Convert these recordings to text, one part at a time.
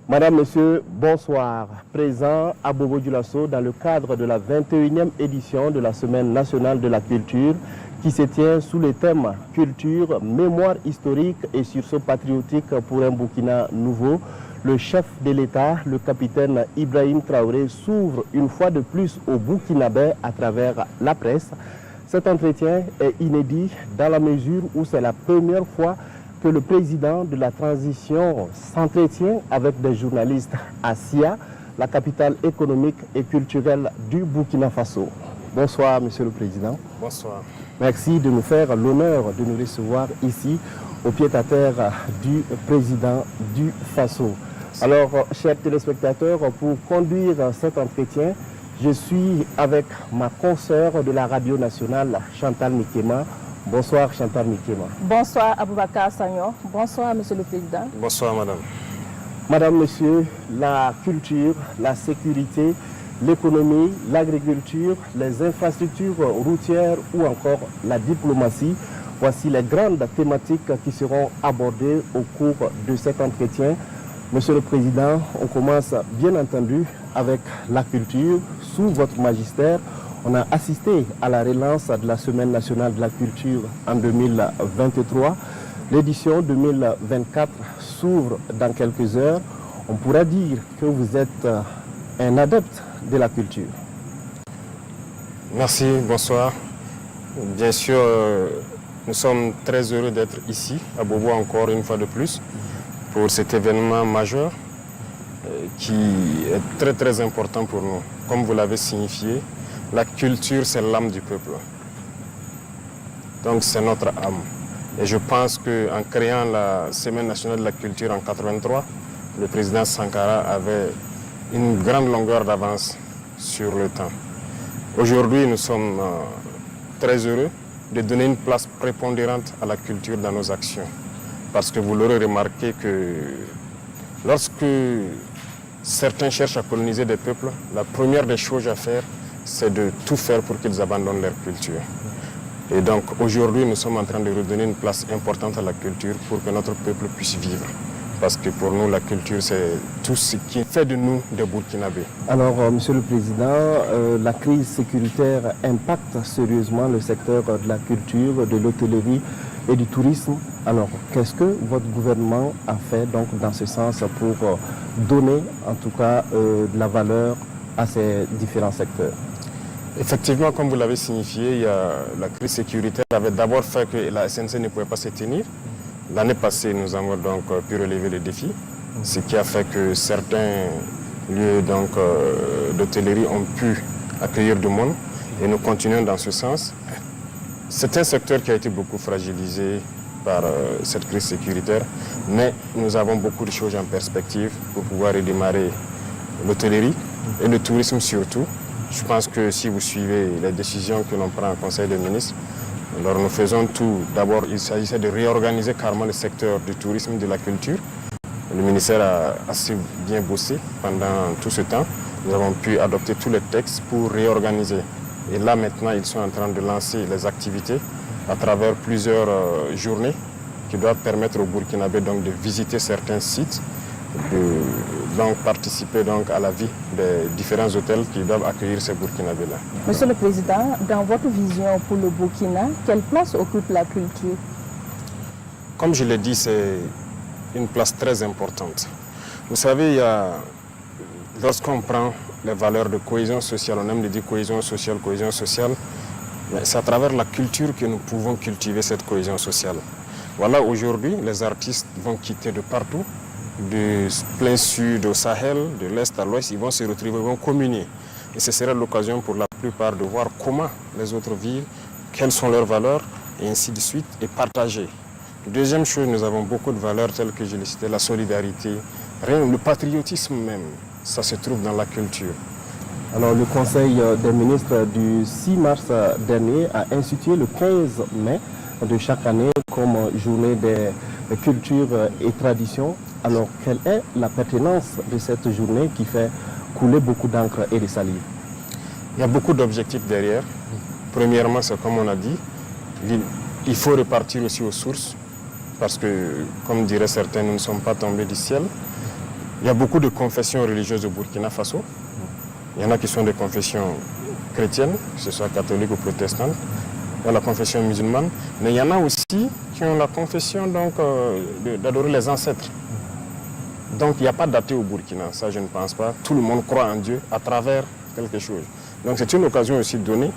Madame, Monsieur, bonsoir. Présent à Bobo-Dioulasso dans le cadre de la 21e édition de la Semaine nationale de la culture qui se tient sous le thème culture, mémoire historique et sursaut patriotique pour un Burkina nouveau. Le chef de l'État, le capitaine Ibrahim Traoré, s'ouvre une fois de plus au Burkinabé à travers la presse. Cet entretien est inédit dans la mesure où c'est la première fois que le président de la transition s'entretient avec des journalistes à Sia, la capitale économique et culturelle du Burkina Faso. Bonsoir, Monsieur le Président. Bonsoir. Merci de nous faire l'honneur de nous recevoir ici, au pied-à-terre du président du Faso. Alors, chers téléspectateurs, pour conduire cet entretien, je suis avec ma consoeur de la radio nationale, Chantal Mikema. Bonsoir Chantal Mikema. Bonsoir Aboubakar Sagnon. Bonsoir Monsieur le Président. Bonsoir Madame. Madame, Monsieur, la culture, la sécurité, l'économie, l'agriculture, les infrastructures routières ou encore la diplomatie, voici les grandes thématiques qui seront abordées au cours de cet entretien. Monsieur le Président, on commence bien entendu avec la culture. Sous votre magistère, on a assisté à la relance de la Semaine nationale de la culture en 2023. L'édition 2024 s'ouvre dans quelques heures. On pourra dire que vous êtes un adepte de la culture. Merci, bonsoir. Bien sûr, nous sommes très heureux d'être ici, à Bobo encore une fois de plus, pour cet événement majeur qui est très très important pour nous. Comme vous l'avez signifié, la culture, c'est l'âme du peuple. Donc, c'est notre âme. Et je pense qu'en créant la Semaine nationale de la culture en 1983, le président Sankara avait une grande longueur d'avance sur le temps. Aujourd'hui, nous sommes très heureux de donner une place prépondérante à la culture dans nos actions. Parce que vous l'aurez remarqué que lorsque certains cherchent à coloniser des peuples, la première des choses à faire, c'est de tout faire pour qu'ils abandonnent leur culture. Et donc aujourd'hui, nous sommes en train de redonner une place importante à la culture pour que notre peuple puisse vivre. Parce que pour nous, la culture, c'est tout ce qui fait de nous des Burkinabés. Alors, Monsieur le Président, la crise sécuritaire impacte sérieusement le secteur de la culture, de l'hôtellerie et du tourisme. Alors, qu'est-ce que votre gouvernement a fait donc, dans ce sens pour donner en tout cas de la valeur à ces différents secteurs? Effectivement, comme vous l'avez signifié, la crise sécuritaire avait d'abord fait que la SNC ne pouvait pas se tenir. L'année passée, nous avons donc pu relever le défi, ce qui a fait que certains lieux d'hôtellerie ont pu accueillir du monde et nous continuons dans ce sens. C'est un secteur qui a été beaucoup fragilisé par cette crise sécuritaire, mais nous avons beaucoup de choses en perspective pour pouvoir redémarrer l'hôtellerie et le tourisme surtout. Je pense que si vous suivez les décisions que l'on prend au Conseil des ministres, alors nous faisons tout. D'abord, il s'agissait de réorganiser carrément le secteur du tourisme et de la culture. Le ministère a assez bien bossé pendant tout ce temps. Nous avons pu adopter tous les textes pour réorganiser. Et là, maintenant, ils sont en train de lancer les activités à travers plusieurs journées qui doivent permettre aux Burkinabés donc, de visiter certains sites, de participer donc, à la vie des différents hôtels qui doivent accueillir ces Burkinabés-là. Monsieur le Président, dans votre vision pour le Burkina, quelle place occupe la culture? Comme je l'ai dit, c'est une place très importante. Vous savez, lorsqu'on prend les valeurs de cohésion sociale, on aime de dire cohésion sociale, c'est à travers la culture que nous pouvons cultiver cette cohésion sociale. Voilà, aujourd'hui, les artistes vont quitter de partout, du plein sud au Sahel, de l'est à l'ouest, ils vont se retrouver, ils vont communier. Et ce sera l'occasion pour la plupart de voir comment les autres vivent, quelles sont leurs valeurs, et ainsi de suite, et partager. Deuxième chose, nous avons beaucoup de valeurs telles que je l'ai cité, la solidarité, le patriotisme même, ça se trouve dans la culture. Alors, le Conseil des ministres du 6 mars dernier a institué le 15 mai de chaque année comme journée des cultures et traditions. Alors, quelle est la pertinence de cette journée qui fait couler beaucoup d'encre et de salive? Il y a beaucoup d'objectifs derrière. Premièrement, c'est comme on a dit, il faut repartir aussi aux sources, parce que, comme diraient certains, nous ne sommes pas tombés du ciel. Il y a beaucoup de confessions religieuses au Burkina Faso. Il y en a qui sont des confessions chrétiennes, que ce soit catholiques ou protestantes. Il y a la confession musulmane. Mais il y en a aussi qui ont la confession d'adorer les ancêtres. Donc il n'y a pas d'athée au Burkina, ça je ne pense pas. Tout le monde croit en Dieu à travers quelque chose. Donc c'est une occasion aussi donnée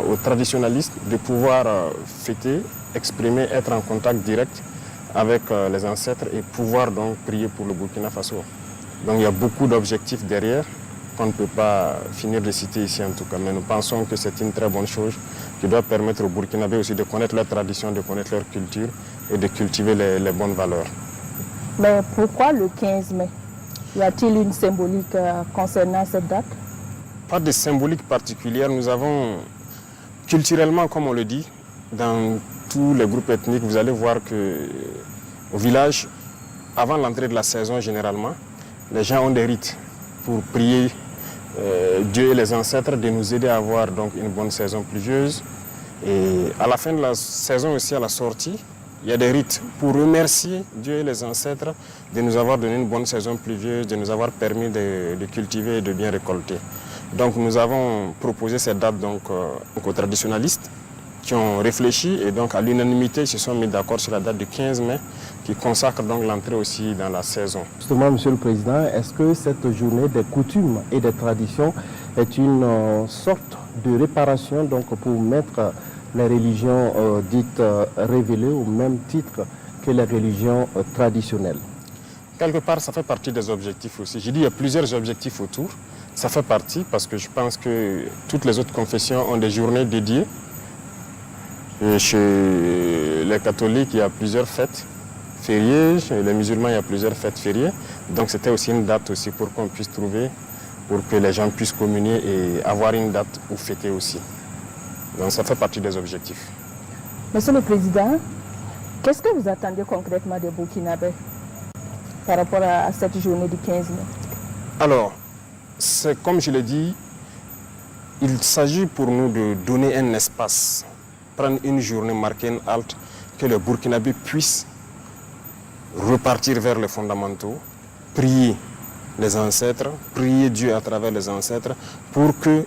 aux traditionalistes de pouvoir fêter, exprimer, être en contact direct avec les ancêtres et pouvoir donc prier pour le Burkina Faso. Donc il y a beaucoup d'objectifs derrière qu'on ne peut pas finir de citer ici en tout cas. Mais nous pensons que c'est une très bonne chose qui doit permettre aux Burkinabés aussi de connaître leur tradition, de connaître leur culture et de cultiver les bonnes valeurs. Mais pourquoi le 15 mai? Y a-t-il une symbolique concernant cette date? Pas de symbolique particulière. Nous avons culturellement, comme on le dit, dans tous les groupes ethniques, vous allez voir qu'au village, avant l'entrée de la saison généralement, les gens ont des rites pour prier Dieu et les ancêtres de nous aider à avoir donc une bonne saison pluvieuse. Et à la fin de la saison aussi, à la sortie, il y a des rites pour remercier Dieu et les ancêtres de nous avoir donné une bonne saison pluvieuse, de nous avoir permis de cultiver et de bien récolter. Donc nous avons proposé cette date donc, aux traditionalistes qui ont réfléchi et donc à l'unanimité ils se sont mis d'accord sur la date du 15 mai qui consacre donc l'entrée aussi dans la saison. Justement, Monsieur le Président, est-ce que cette journée des coutumes et des traditions est une sorte de réparation donc, pour mettre les religions dites révélées au même titre que les religions traditionnelles? Quelque part, ça fait partie des objectifs aussi. J'ai dit qu'il y a plusieurs objectifs autour. Ça fait partie parce que je pense que toutes les autres confessions ont des journées dédiées. Et chez les catholiques, il y a plusieurs fêtes fériées. Chez les musulmans, il y a plusieurs fêtes fériées. Donc c'était aussi une date aussi pour qu'on puisse trouver, pour que les gens puissent communier et avoir une date où fêter aussi. Donc ça fait partie des objectifs. Monsieur le Président, qu'est-ce que vous attendez concrètement des Burkinabés par rapport à cette journée du 15 mai? Alors, c'est comme je l'ai dit, il s'agit pour nous de donner un espace, prendre une journée, marquer une halte, que les Burkinabés puissent repartir vers les fondamentaux, prier les ancêtres, prier Dieu à travers les ancêtres, pour que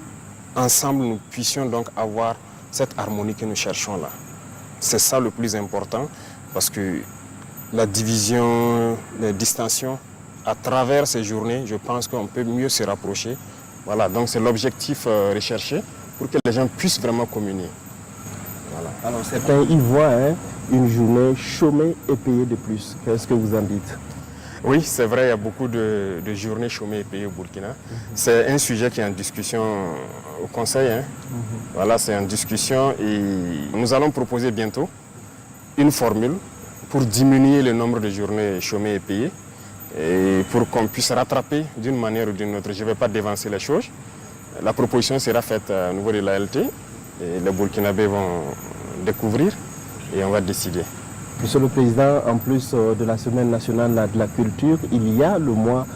ensemble nous puissions donc avoir cette harmonie que nous cherchons là. C'est ça le plus important, parce que la division, les distensions, à travers ces journées, je pense qu'on peut mieux se rapprocher. Voilà, donc c'est l'objectif recherché pour que les gens puissent vraiment communier. Voilà. Alors certains y voient une journée chômée et payée de plus. Qu'est-ce que vous en dites? Oui, c'est vrai, il y a beaucoup de journées chômées et payées au Burkina. C'est un sujet qui est en discussion au Conseil. Voilà, c'est en discussion et nous allons proposer bientôt une formule pour diminuer le nombre de journées chômées et payées et pour qu'on puisse rattraper d'une manière ou d'une autre. Je ne vais pas dévancer les choses. La proposition sera faite au niveau de l'ALT et les Burkinabés vont découvrir et on va décider. Monsieur le Président, en plus de la Semaine nationale de la culture, il y a le mois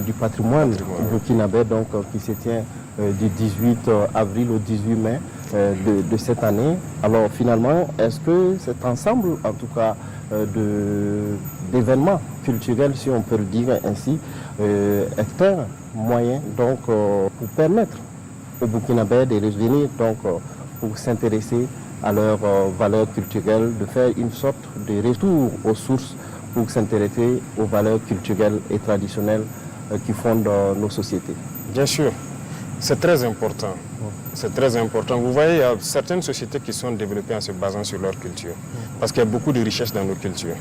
du patrimoine burkinabé donc, qui se tient du 18 avril au 18 mai de cette année. Alors finalement, est-ce que cet ensemble, en tout cas, d'événements culturels, si on peut le dire ainsi, est un moyen donc, pour permettre aux Burkinabés de revenir donc, pour s'intéresser à leurs valeurs culturelles, de faire une sorte de retour aux sources pour s'intéresser aux valeurs culturelles et traditionnelles qui fondent nos sociétés? Bien sûr, c'est très important. C'est très important. Vous voyez, il y a certaines sociétés qui sont développées en se basant sur leur culture. Parce qu'il y a beaucoup de richesses dans nos cultures.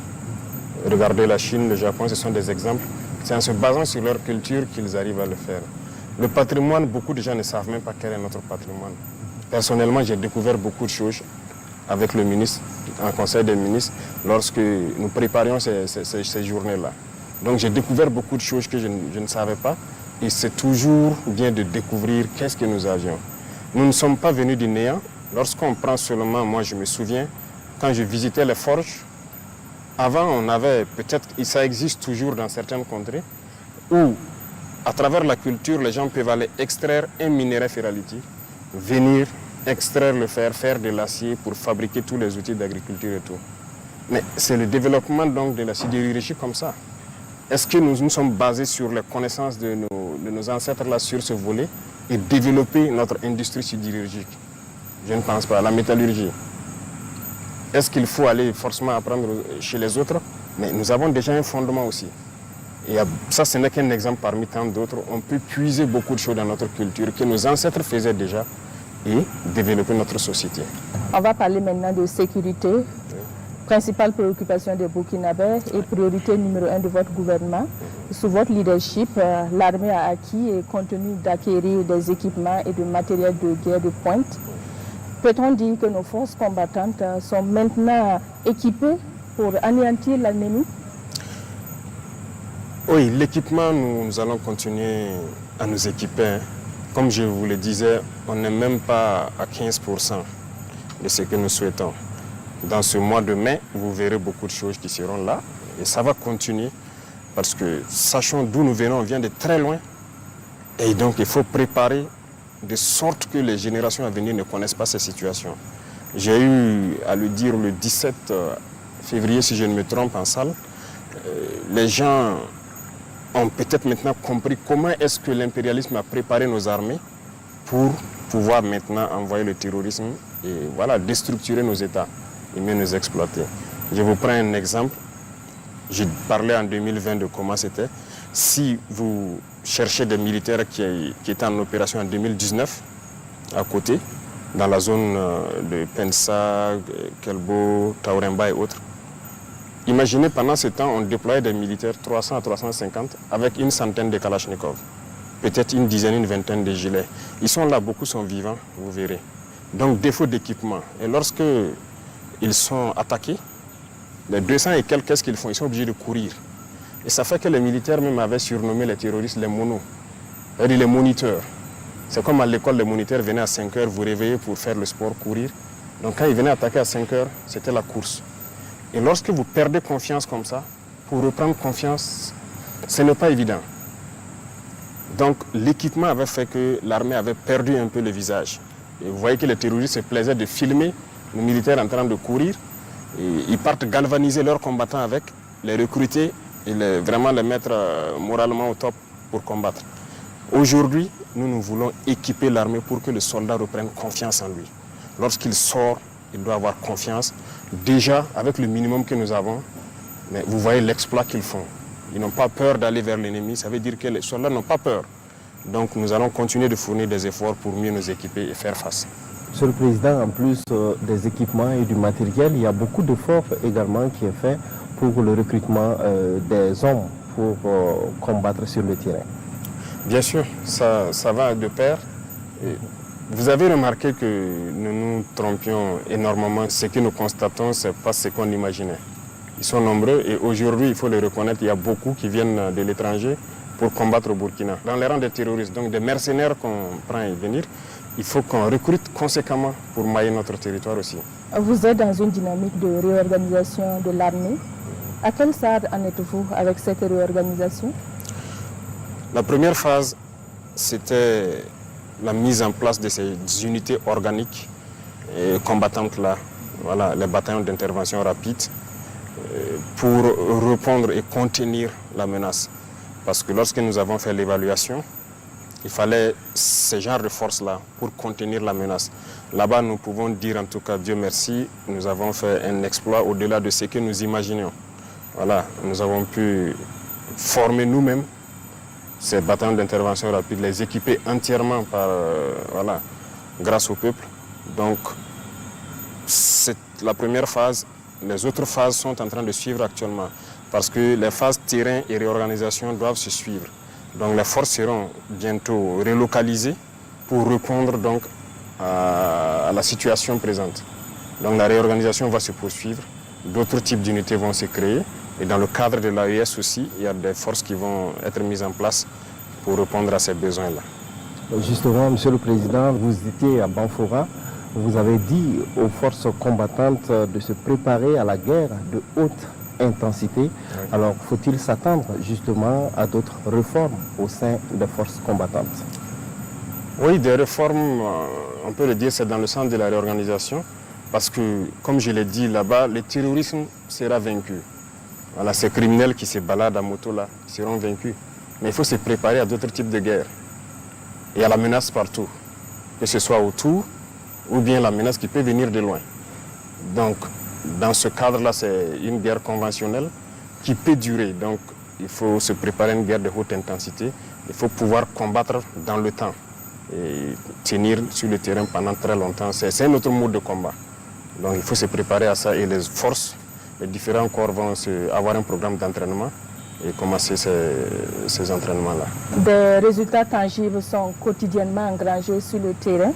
Regardez la Chine, le Japon, ce sont des exemples. C'est en se basant sur leur culture qu'ils arrivent à le faire. Le patrimoine, beaucoup de gens ne savent même pas quel est notre patrimoine. Personnellement, j'ai découvert beaucoup de choses avec le ministre, en conseil des ministres, lorsque nous préparions ces journées-là. Donc j'ai découvert beaucoup de choses que je ne savais pas. Et c'est toujours bien de découvrir qu'est-ce que nous avions. Nous ne sommes pas venus du néant. Lorsqu'on prend seulement, moi je me souviens, quand je visitais les forges, avant on avait, peut-être, et ça existe toujours dans certaines contrées, où à travers la culture, les gens peuvent aller extraire un minerai ferralitique, venir extraire le fer, faire de l'acier pour fabriquer tous les outils d'agriculture et tout. Mais c'est le développement donc de la sidérurgie comme ça. Est-ce que nous sommes basés sur les connaissances de nos ancêtres là sur ce volet et développer notre industrie sidérurgique? Je ne pense pas. La métallurgie. Est-ce qu'il faut aller forcément apprendre chez les autres? Mais nous avons déjà un fondement aussi. Et ça, ce n'est qu'un exemple parmi tant d'autres. On peut puiser beaucoup de choses dans notre culture que nos ancêtres faisaient déjà et développer notre société. On va parler maintenant de sécurité. Principale préoccupation des Burkinabés et priorité numéro 1 de votre gouvernement. Sous votre leadership, l'armée a acquis et continue d'acquérir des équipements et du matériel de guerre de pointe. Peut-on dire que nos forces combattantes sont maintenant équipées pour anéantir l'ennemi? Oui, l'équipement, nous allons continuer à nous équiper. Comme je vous le disais, on n'est même pas à 15% de ce que nous souhaitons. Dans ce mois de mai, vous verrez beaucoup de choses qui seront là et ça va continuer parce que sachant d'où nous venons, on vient de très loin et donc il faut préparer de sorte que les générations à venir ne connaissent pas ces situations. J'ai eu à le dire le 17 février, si je ne me trompe, en salle. Les gens ont peut-être maintenant compris comment est-ce que l'impérialisme a préparé nos armées pour pouvoir maintenant envoyer le terrorisme et voilà, déstructurer nos États et mieux nous exploiter. Je vous prends un exemple. J'ai parlé en 2020 de comment c'était. Si vous cherchez des militaires qui étaient en opération en 2019, à côté, dans la zone de Pensa, Kelbo, Tauremba et autres, imaginez pendant ce temps, on déployait des militaires 300 à 350 avec une centaine de Kalachnikov, peut-être une dizaine, une vingtaine de gilets. Ils sont là, beaucoup sont vivants, vous verrez. Donc défaut d'équipement. Et lorsque ils sont attaqués, les 200 et quelques, qu'est-ce qu'ils font? Ils sont obligés de courir. Et ça fait que les militaires même avaient surnommé les terroristes les monos, c'est-à-dire les moniteurs. C'est comme à l'école, les moniteurs venaient à 5 heures vous réveiller pour faire le sport, courir. Donc quand ils venaient attaquer à 5 heures, c'était la course. Et lorsque vous perdez confiance comme ça, pour reprendre confiance, ce n'est pas évident. Donc l'équipement avait fait que l'armée avait perdu un peu le visage. Et vous voyez que les terroristes se plaisaient de filmer les militaires en train de courir. Et ils partent galvaniser leurs combattants avec, les recruter et vraiment les mettre moralement au top pour combattre. Aujourd'hui, nous voulons équiper l'armée pour que le soldat reprenne confiance en lui. Lorsqu'il sort, il doit avoir confiance. Déjà, avec le minimum que nous avons, mais vous voyez l'exploit qu'ils font. Ils n'ont pas peur d'aller vers l'ennemi, ça veut dire que les soldats n'ont pas peur. Donc nous allons continuer de fournir des efforts pour mieux nous équiper et faire face. Monsieur le Président, en plus des équipements et du matériel, il y a beaucoup d'efforts également qui est fait pour le recrutement des hommes pour combattre sur le terrain. Bien sûr, ça va de pair. Et vous avez remarqué que nous nous trompions énormément. Ce que nous constatons, ce n'est pas ce qu'on imaginait. Ils sont nombreux et aujourd'hui, il faut le reconnaître, il y a beaucoup qui viennent de l'étranger pour combattre au Burkina. Dans les rangs des terroristes, donc des mercenaires qu'on prend et venir, il faut qu'on recrute conséquemment pour mailler notre territoire aussi. Vous êtes dans une dynamique de réorganisation de l'armée. À quel stade en êtes-vous avec cette réorganisation? La première phase, c'était la mise en place de ces unités organiques et combattantes-là, voilà, les bataillons d'intervention rapide, pour répondre et contenir la menace. Parce que lorsque nous avons fait l'évaluation, il fallait ce genre de force-là pour contenir la menace. Là-bas, nous pouvons dire en tout cas, Dieu merci, nous avons fait un exploit au-delà de ce que nous imaginions. Voilà, nous avons pu former nous-mêmes ces bataillons d'intervention rapide, les équiper entièrement par, voilà, grâce au peuple. Donc, c'est la première phase. Les autres phases sont en train de suivre actuellement parce que les phases terrain et réorganisation doivent se suivre. Donc les forces seront bientôt relocalisées pour répondre donc à la situation présente. Donc la réorganisation va se poursuivre, d'autres types d'unités vont se créer et dans le cadre de l'AES aussi, il y a des forces qui vont être mises en place pour répondre à ces besoins-là. Justement, Monsieur le Président, vous étiez à Banfora, vous avez dit aux forces combattantes de se préparer à la guerre de haute intensité. Oui. Alors, faut-il s'attendre justement à d'autres réformes au sein des forces combattantes? Oui, des réformes, on peut le dire, c'est dans le sens de la réorganisation. Parce que, comme je l'ai dit là-bas, le terrorisme sera vaincu. Voilà, ces criminels qui se baladent à moto là seront vaincus. Mais il faut se préparer à d'autres types de guerres. Il y a la menace partout, que ce soit autour ou bien la menace qui peut venir de loin. Donc, dans ce cadre-là, c'est une guerre conventionnelle qui peut durer. Donc, il faut se préparer à une guerre de haute intensité. Il faut pouvoir combattre dans le temps et tenir sur le terrain pendant très longtemps. C'est un autre mode de combat. Donc, il faut se préparer à ça et les forces, les différents corps vont avoir un programme d'entraînement et commencer ces entraînements-là. Des résultats tangibles sont quotidiennement engrangés sur le terrain,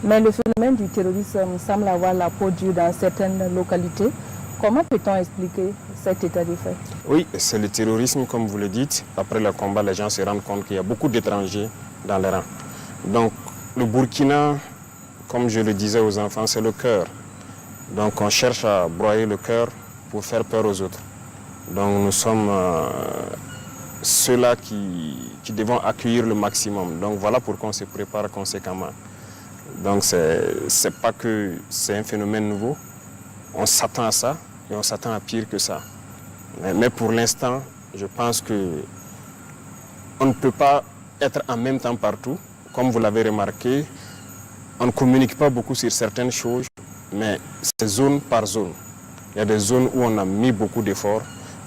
mais le phénomène du terrorisme semble avoir la peau dure dans certaines localités. Comment peut-on expliquer cet état de fait? Oui, c'est le terrorisme, comme vous le dites. Après le combat, les gens se rendent compte qu'il y a beaucoup d'étrangers dans les rangs. Donc, le Burkina, comme je le disais aux enfants, c'est le cœur. Donc, on cherche à broyer le cœur pour faire peur aux autres. Donc, nous sommes ceux-là qui devons accueillir le maximum. Donc, voilà pourquoi on se prépare conséquemment. Donc, c'est pas que c'est un phénomène nouveau. On s'attend à ça et on s'attend à pire que ça. Mais pour l'instant, je pense qu'on ne peut pas être en même temps partout. Comme vous l'avez remarqué, on ne communique pas beaucoup sur certaines choses, mais c'est zone par zone. Il y a des zones où on a mis beaucoup d'efforts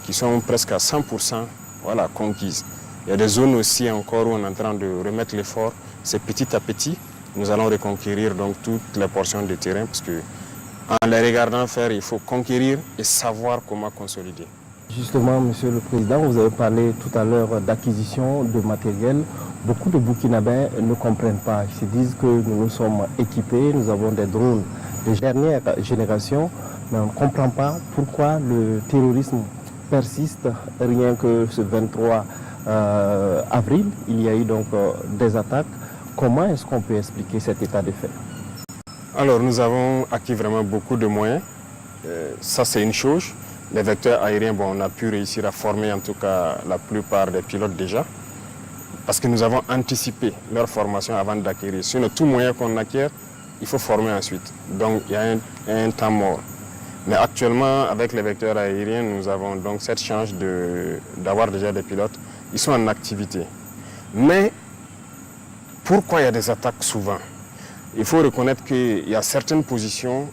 qui sont presque à 100% voilà, conquises. Il y a des zones aussi encore où on est en train de remettre l'effort. C'est petit à petit, nous allons reconquérir donc toutes les portions de terrain parce que en les regardant faire, il faut conquérir et savoir comment consolider. Justement, Monsieur le Président, vous avez parlé tout à l'heure d'acquisition de matériel. Beaucoup de Burkinabés ne comprennent pas. Ils se disent que nous sommes équipés, nous avons des drones de dernière génération, mais on ne comprend pas pourquoi le terrorisme persiste. Rien que ce 23 avril, il y a eu donc des attaques. Comment est-ce qu'on peut expliquer cet état de fait? Alors, nous avons acquis vraiment beaucoup de moyens. Ça, c'est une chose. Les vecteurs aériens, bon, on a pu réussir à former en tout cas la plupart des pilotes déjà. Parce que nous avons anticipé leur formation avant d'acquérir. Sinon, tout moyen qu'on acquiert, il faut former ensuite. Donc, il y a un temps mort. Mais actuellement, avec les vecteurs aériens, nous avons donc cette chance d'avoir déjà des pilotes. Ils sont en activité. Mais, pourquoi il y a des attaques souvent? Il faut reconnaître qu'il y a certaines positions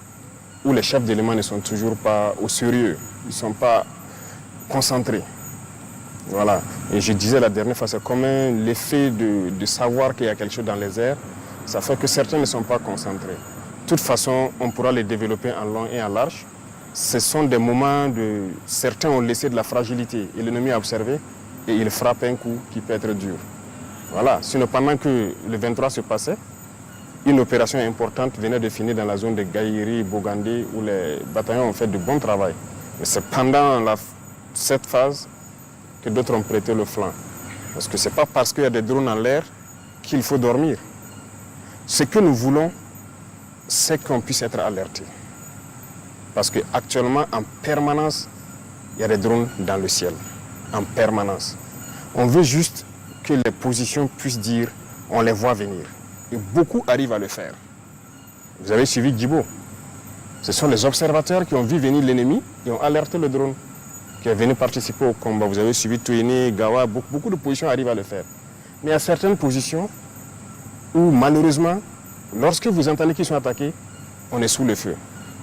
où les chefs d'éléments ne sont toujours pas au sérieux. Ils ne sont pas concentrés. Voilà. Et je disais la dernière fois, c'est comme l'effet de savoir qu'il y a quelque chose dans les airs. Ça fait que certains ne sont pas concentrés. De toute façon, on pourra les développer en long et en large. Ce sont des moments de... Certains ont laissé de la fragilité et l'ennemi a observé et il frappe un coup qui peut être dur. Voilà. Sinon, pendant que le 23 se passait, une opération importante venait de finir dans la zone de Gaïri, Bogandé, où les bataillons ont fait du bon travail. Mais c'est pendant cette phase que d'autres ont prêté le flanc. Parce que ce n'est pas parce qu'il y a des drones en l'air qu'il faut dormir. Ce que nous voulons, c'est qu'on puisse être alerté. Parce qu'actuellement, en permanence, il y a des drones dans le ciel. En permanence. On veut juste que les positions puissent dire, on les voit venir. Et beaucoup arrivent à le faire. Vous avez suivi Djibo. Ce sont les observateurs qui ont vu venir l'ennemi et ont alerté le drone qui est venu participer au combat. Vous avez suivi Touéné, Gawa, beaucoup de positions arrivent à le faire. Mais il y a certaines positions où malheureusement, lorsque vous entendez qu'ils sont attaqués, on est sous le feu.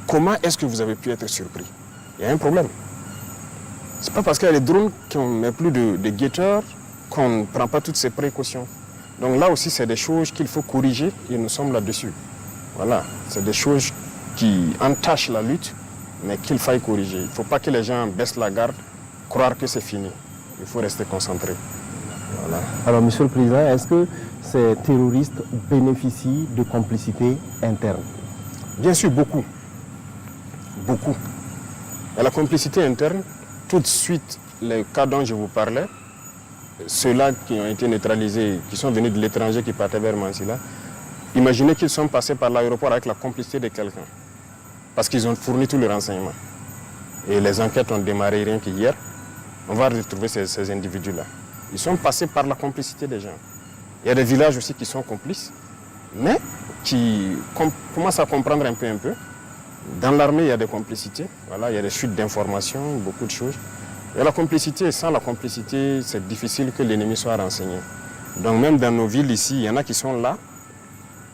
Comment est-ce que vous avez pu être surpris? Il y a un problème. Ce n'est pas parce qu'il y a des drones qu'on ne met plus de guetteurs qu'on ne prend pas toutes ces précautions. Donc là aussi, c'est des choses qu'il faut corriger et nous sommes là-dessus. Voilà, c'est des choses qui entachent la lutte, mais qu'il faille corriger. Il ne faut pas que les gens baissent la garde, croire que c'est fini. Il faut rester concentré. Voilà. Alors, Monsieur le Président, est-ce que ces terroristes bénéficient de complicité interne? Bien sûr, beaucoup. Beaucoup. Et la complicité interne, tout de suite, les cas dont je vous parlais, ceux-là qui ont été neutralisés, qui sont venus de l'étranger, qui partaient vers Mansilla, imaginez qu'ils sont passés par l'aéroport avec la complicité de quelqu'un. Parce qu'ils ont fourni tous les renseignements. Et les enquêtes ont démarré rien qu'hier. On va retrouver ces individus-là. Ils sont passés par la complicité des gens. Il y a des villages aussi qui sont complices, mais qui commencent à comprendre un peu. Dans l'armée, il y a des complicités. Voilà, il y a des fuites d'informations, beaucoup de choses. Et la complicité, sans la complicité, c'est difficile que l'ennemi soit renseigné. Donc même dans nos villes ici, il y en a qui sont là,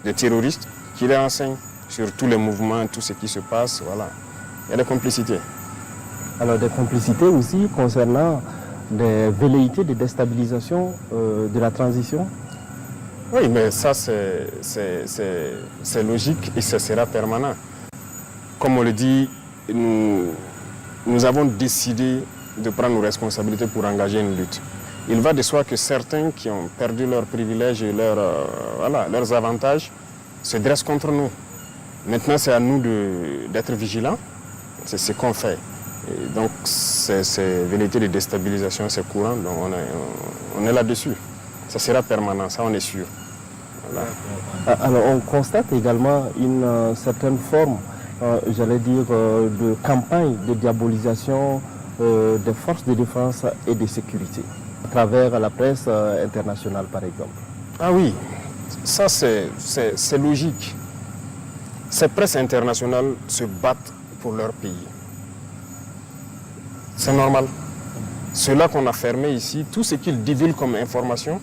des terroristes, qui les renseignent sur tous les mouvements, tout ce qui se passe, voilà. Il y a des complicités. Alors des complicités aussi concernant des velléités de déstabilisation de la transition? Oui, mais ça c'est logique et ça sera permanent. Comme on le dit, nous avons décidé de prendre nos responsabilités pour engager une lutte. Il va de soi que certains qui ont perdu leurs privilèges et leurs avantages se dressent contre nous. Maintenant, c'est à nous d'être vigilants. C'est ce qu'on fait. Et donc, ces velléités de déstabilisation, c'est courant. Donc, on est là-dessus. Ça sera permanent, ça, on est sûr. Voilà. Alors, on constate également une certaine forme, j'allais dire, de campagne de diabolisation des forces de défense et de sécurité, à travers la presse internationale, par exemple. Ah oui, ça, c'est logique. Ces presses internationales se battent pour leur pays. C'est normal. Ceux-là qu'on a fermés ici, tout ce qu'ils divulguent comme information,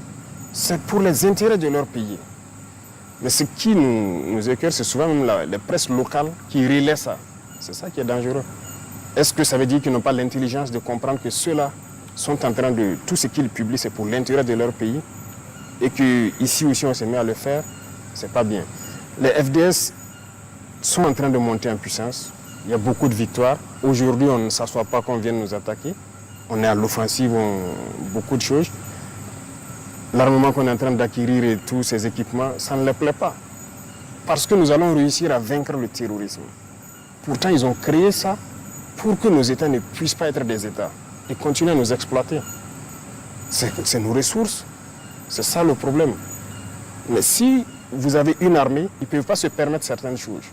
c'est pour les intérêts de leur pays. Mais ce qui nous écœure, c'est souvent même les presses locales qui relaient ça. C'est ça qui est dangereux. Est-ce que ça veut dire qu'ils n'ont pas l'intelligence de comprendre que ceux-là sont en train de... Tout ce qu'ils publient, c'est pour l'intérêt de leur pays et qu'ici aussi on se met à le faire, c'est pas bien. Les FDS sont en train de monter en puissance. Il y a beaucoup de victoires. Aujourd'hui, on ne s'assoit pas qu'on vienne nous attaquer. On est à l'offensive, beaucoup de choses. L'armement qu'on est en train d'acquérir et tous ces équipements, ça ne les plaît pas. Parce que nous allons réussir à vaincre le terrorisme. Pourtant, ils ont créé ça pour que nos États ne puissent pas être des États et continuer à nous exploiter. C'est nos ressources. C'est ça le problème. Mais si vous avez une armée, ils ne peuvent pas se permettre certaines choses.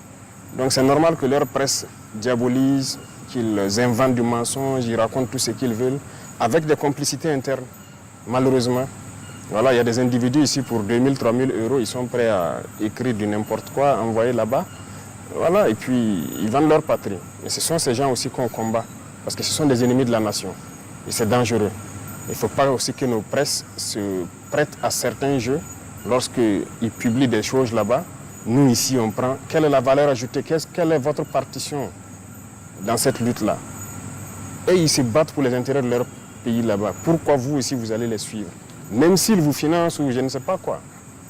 Donc c'est normal que leur presse diabolise, qu'ils inventent du mensonge, ils racontent tout ce qu'ils veulent, avec des complicités internes, malheureusement. Voilà, il y a des individus ici pour 2 000, 3 000 euros, ils sont prêts à écrire du n'importe quoi, envoyer là-bas. Voilà, et puis ils vendent leur patrie. Et ce sont ces gens aussi qu'on combat, parce que ce sont des ennemis de la nation. Et c'est dangereux. Il ne faut pas aussi que nos presses se prêtent à certains jeux. Lorsqu'ils publient des choses là-bas, nous ici on prend. Quelle est la valeur ajoutée? Quelle est votre partition dans cette lutte-là? Et ils se battent pour les intérêts de leur pays là-bas. Pourquoi vous aussi vous allez les suivre? Même s'ils vous financent ou je ne sais pas quoi.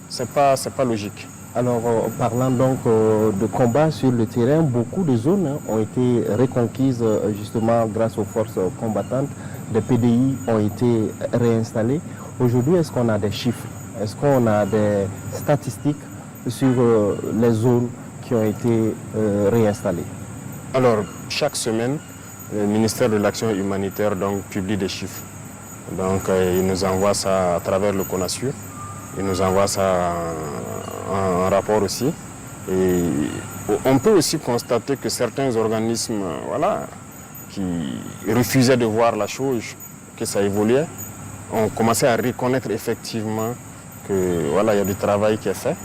C'est pas logique. Alors, parlant donc de combat sur le terrain, beaucoup de zones ont été reconquises justement grâce aux forces combattantes. Des PDI ont été réinstallés. Aujourd'hui, est-ce qu'on a des chiffres? Est-ce qu'on a des statistiques sur les zones qui ont été réinstallées? Alors, chaque semaine, le ministère de l'Action humanitaire donc, publie des chiffres. Donc, il nous envoie ça à travers le CONASUR. Il nous envoie ça en rapport aussi. Et on peut aussi constater que certains organismes qui refusaient de voir la chose, que ça évoluait, ont commencé à reconnaître effectivement qu'il y a du travail qui est fait.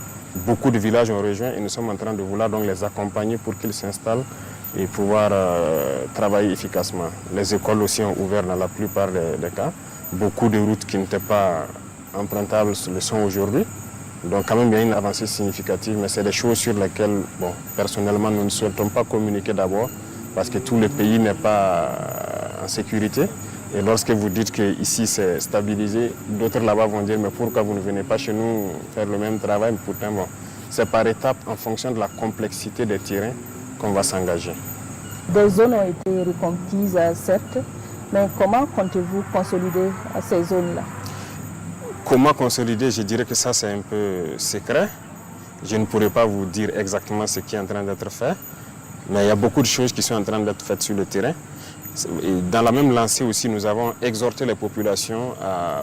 Beaucoup de villages ont rejoint et nous sommes en train de vouloir donc les accompagner pour qu'ils s'installent et pouvoir travailler efficacement. Les écoles aussi ont ouvert dans la plupart des cas. Beaucoup de routes qui n'étaient pas empruntables le sont aujourd'hui. Donc quand même il y a une avancée significative, mais c'est des choses sur lesquelles, personnellement, nous ne souhaitons pas communiquer d'abord parce que tout le pays n'est pas en sécurité. Et lorsque vous dites qu'ici c'est stabilisé, d'autres là-bas vont dire mais pourquoi vous ne venez pas chez nous faire le même travail? Pourtant, c'est par étapes en fonction de la complexité des terrains qu'on va s'engager. Des zones ont été reconquises, certes, mais comment comptez-vous consolider ces zones-là? Comment consolider? Je dirais que ça c'est un peu secret. Je ne pourrais pas vous dire exactement ce qui est en train d'être fait, mais il y a beaucoup de choses qui sont en train d'être faites sur le terrain. Et dans la même lancée aussi, nous avons exhorté les populations à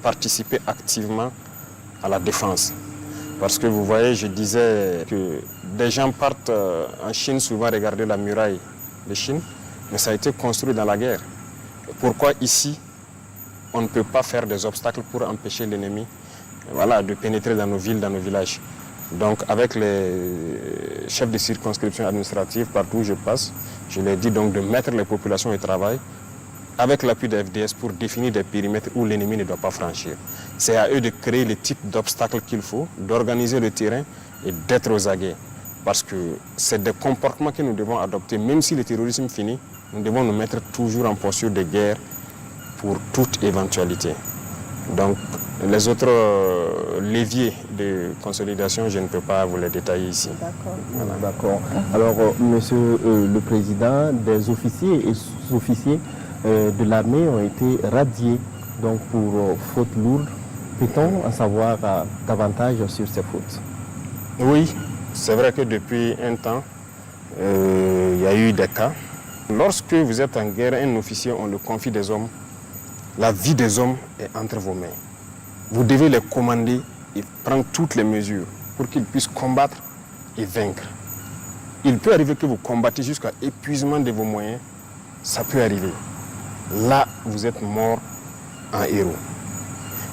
participer activement à la défense. Parce que vous voyez, je disais que des gens partent en Chine souvent regarder la muraille de Chine, mais ça a été construit dans la guerre. Pourquoi ici, on ne peut pas faire des obstacles pour empêcher l'ennemi de pénétrer dans nos villes, dans nos villages? Donc avec les chefs de circonscription administrative, partout où je passe, je leur dis donc de mettre les populations au travail avec l'appui de FDS pour définir des périmètres où l'ennemi ne doit pas franchir. C'est à eux de créer les types d'obstacles qu'il faut, d'organiser le terrain et d'être aux aguets. Parce que c'est des comportements que nous devons adopter. Même si le terrorisme finit, nous devons nous mettre toujours en posture de guerre pour toute éventualité. Donc les autres leviers de consolidation, je ne peux pas vous les détailler ici. D'accord. Voilà. D'accord. Alors, monsieur le président, des officiers et sous-officiers de l'armée ont été radiés donc pour fautes lourdes. Peut-on en savoir davantage sur ces fautes? Oui, c'est vrai que depuis un temps, il y a eu des cas. Lorsque vous êtes en guerre, un officier, on le confie des hommes. La vie des hommes est entre vos mains. Vous devez les commander et prendre toutes les mesures pour qu'ils puissent combattre et vaincre. Il peut arriver que vous combattez jusqu'à épuisement de vos moyens. Ça peut arriver. Là, vous êtes mort en héros.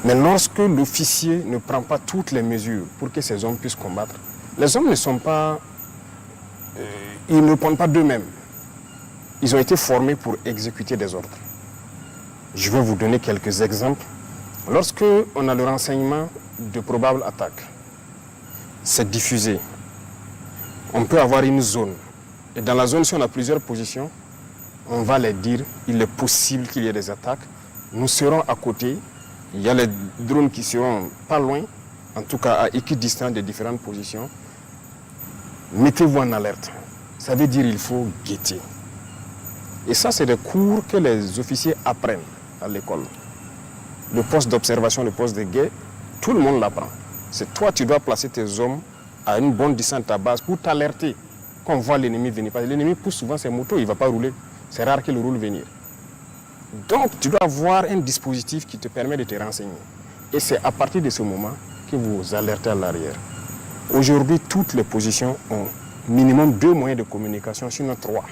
Mais lorsque l'officier ne prend pas toutes les mesures pour que ces hommes puissent combattre, les hommes ne sont pas... ils ne répondent pas d'eux-mêmes. Ils ont été formés pour exécuter des ordres. Je vais vous donner quelques exemples. Lorsque on a le renseignement de probables attaques, c'est diffusé. On peut avoir une zone. Et dans la zone, si on a plusieurs positions, on va les dire, il est possible qu'il y ait des attaques. Nous serons à côté. Il y a les drones qui seront pas loin, en tout cas à équidistance des différentes positions. Mettez-vous en alerte. Ça veut dire qu'il faut guetter. Et ça, c'est des cours que les officiers apprennent à l'école. Le poste d'observation, le poste de guet, tout le monde l'apprend. C'est toi, tu dois placer tes hommes à une bonne distance de ta base pour t'alerter quand on voit l'ennemi venir. Parce que l'ennemi pousse souvent ses motos, il ne va pas rouler. C'est rare qu'il roule venir. Donc, tu dois avoir un dispositif qui te permet de te renseigner. Et c'est à partir de ce moment que vous alertez à l'arrière. Aujourd'hui, toutes les positions ont minimum 2 moyens de communication, sinon 3.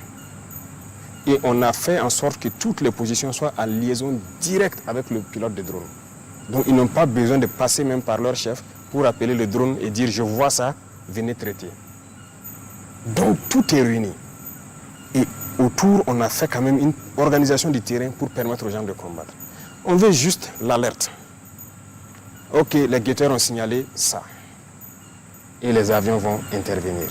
Et on a fait en sorte que toutes les positions soient en liaison directe avec le pilote de drone. Donc ils n'ont pas besoin de passer même par leur chef pour appeler le drone et dire « je vois ça, venez traiter ». Donc tout est réuni. Et autour, on a fait quand même une organisation du terrain pour permettre aux gens de combattre. On veut juste l'alerte. Ok, les guetteurs ont signalé ça. Et les avions vont intervenir.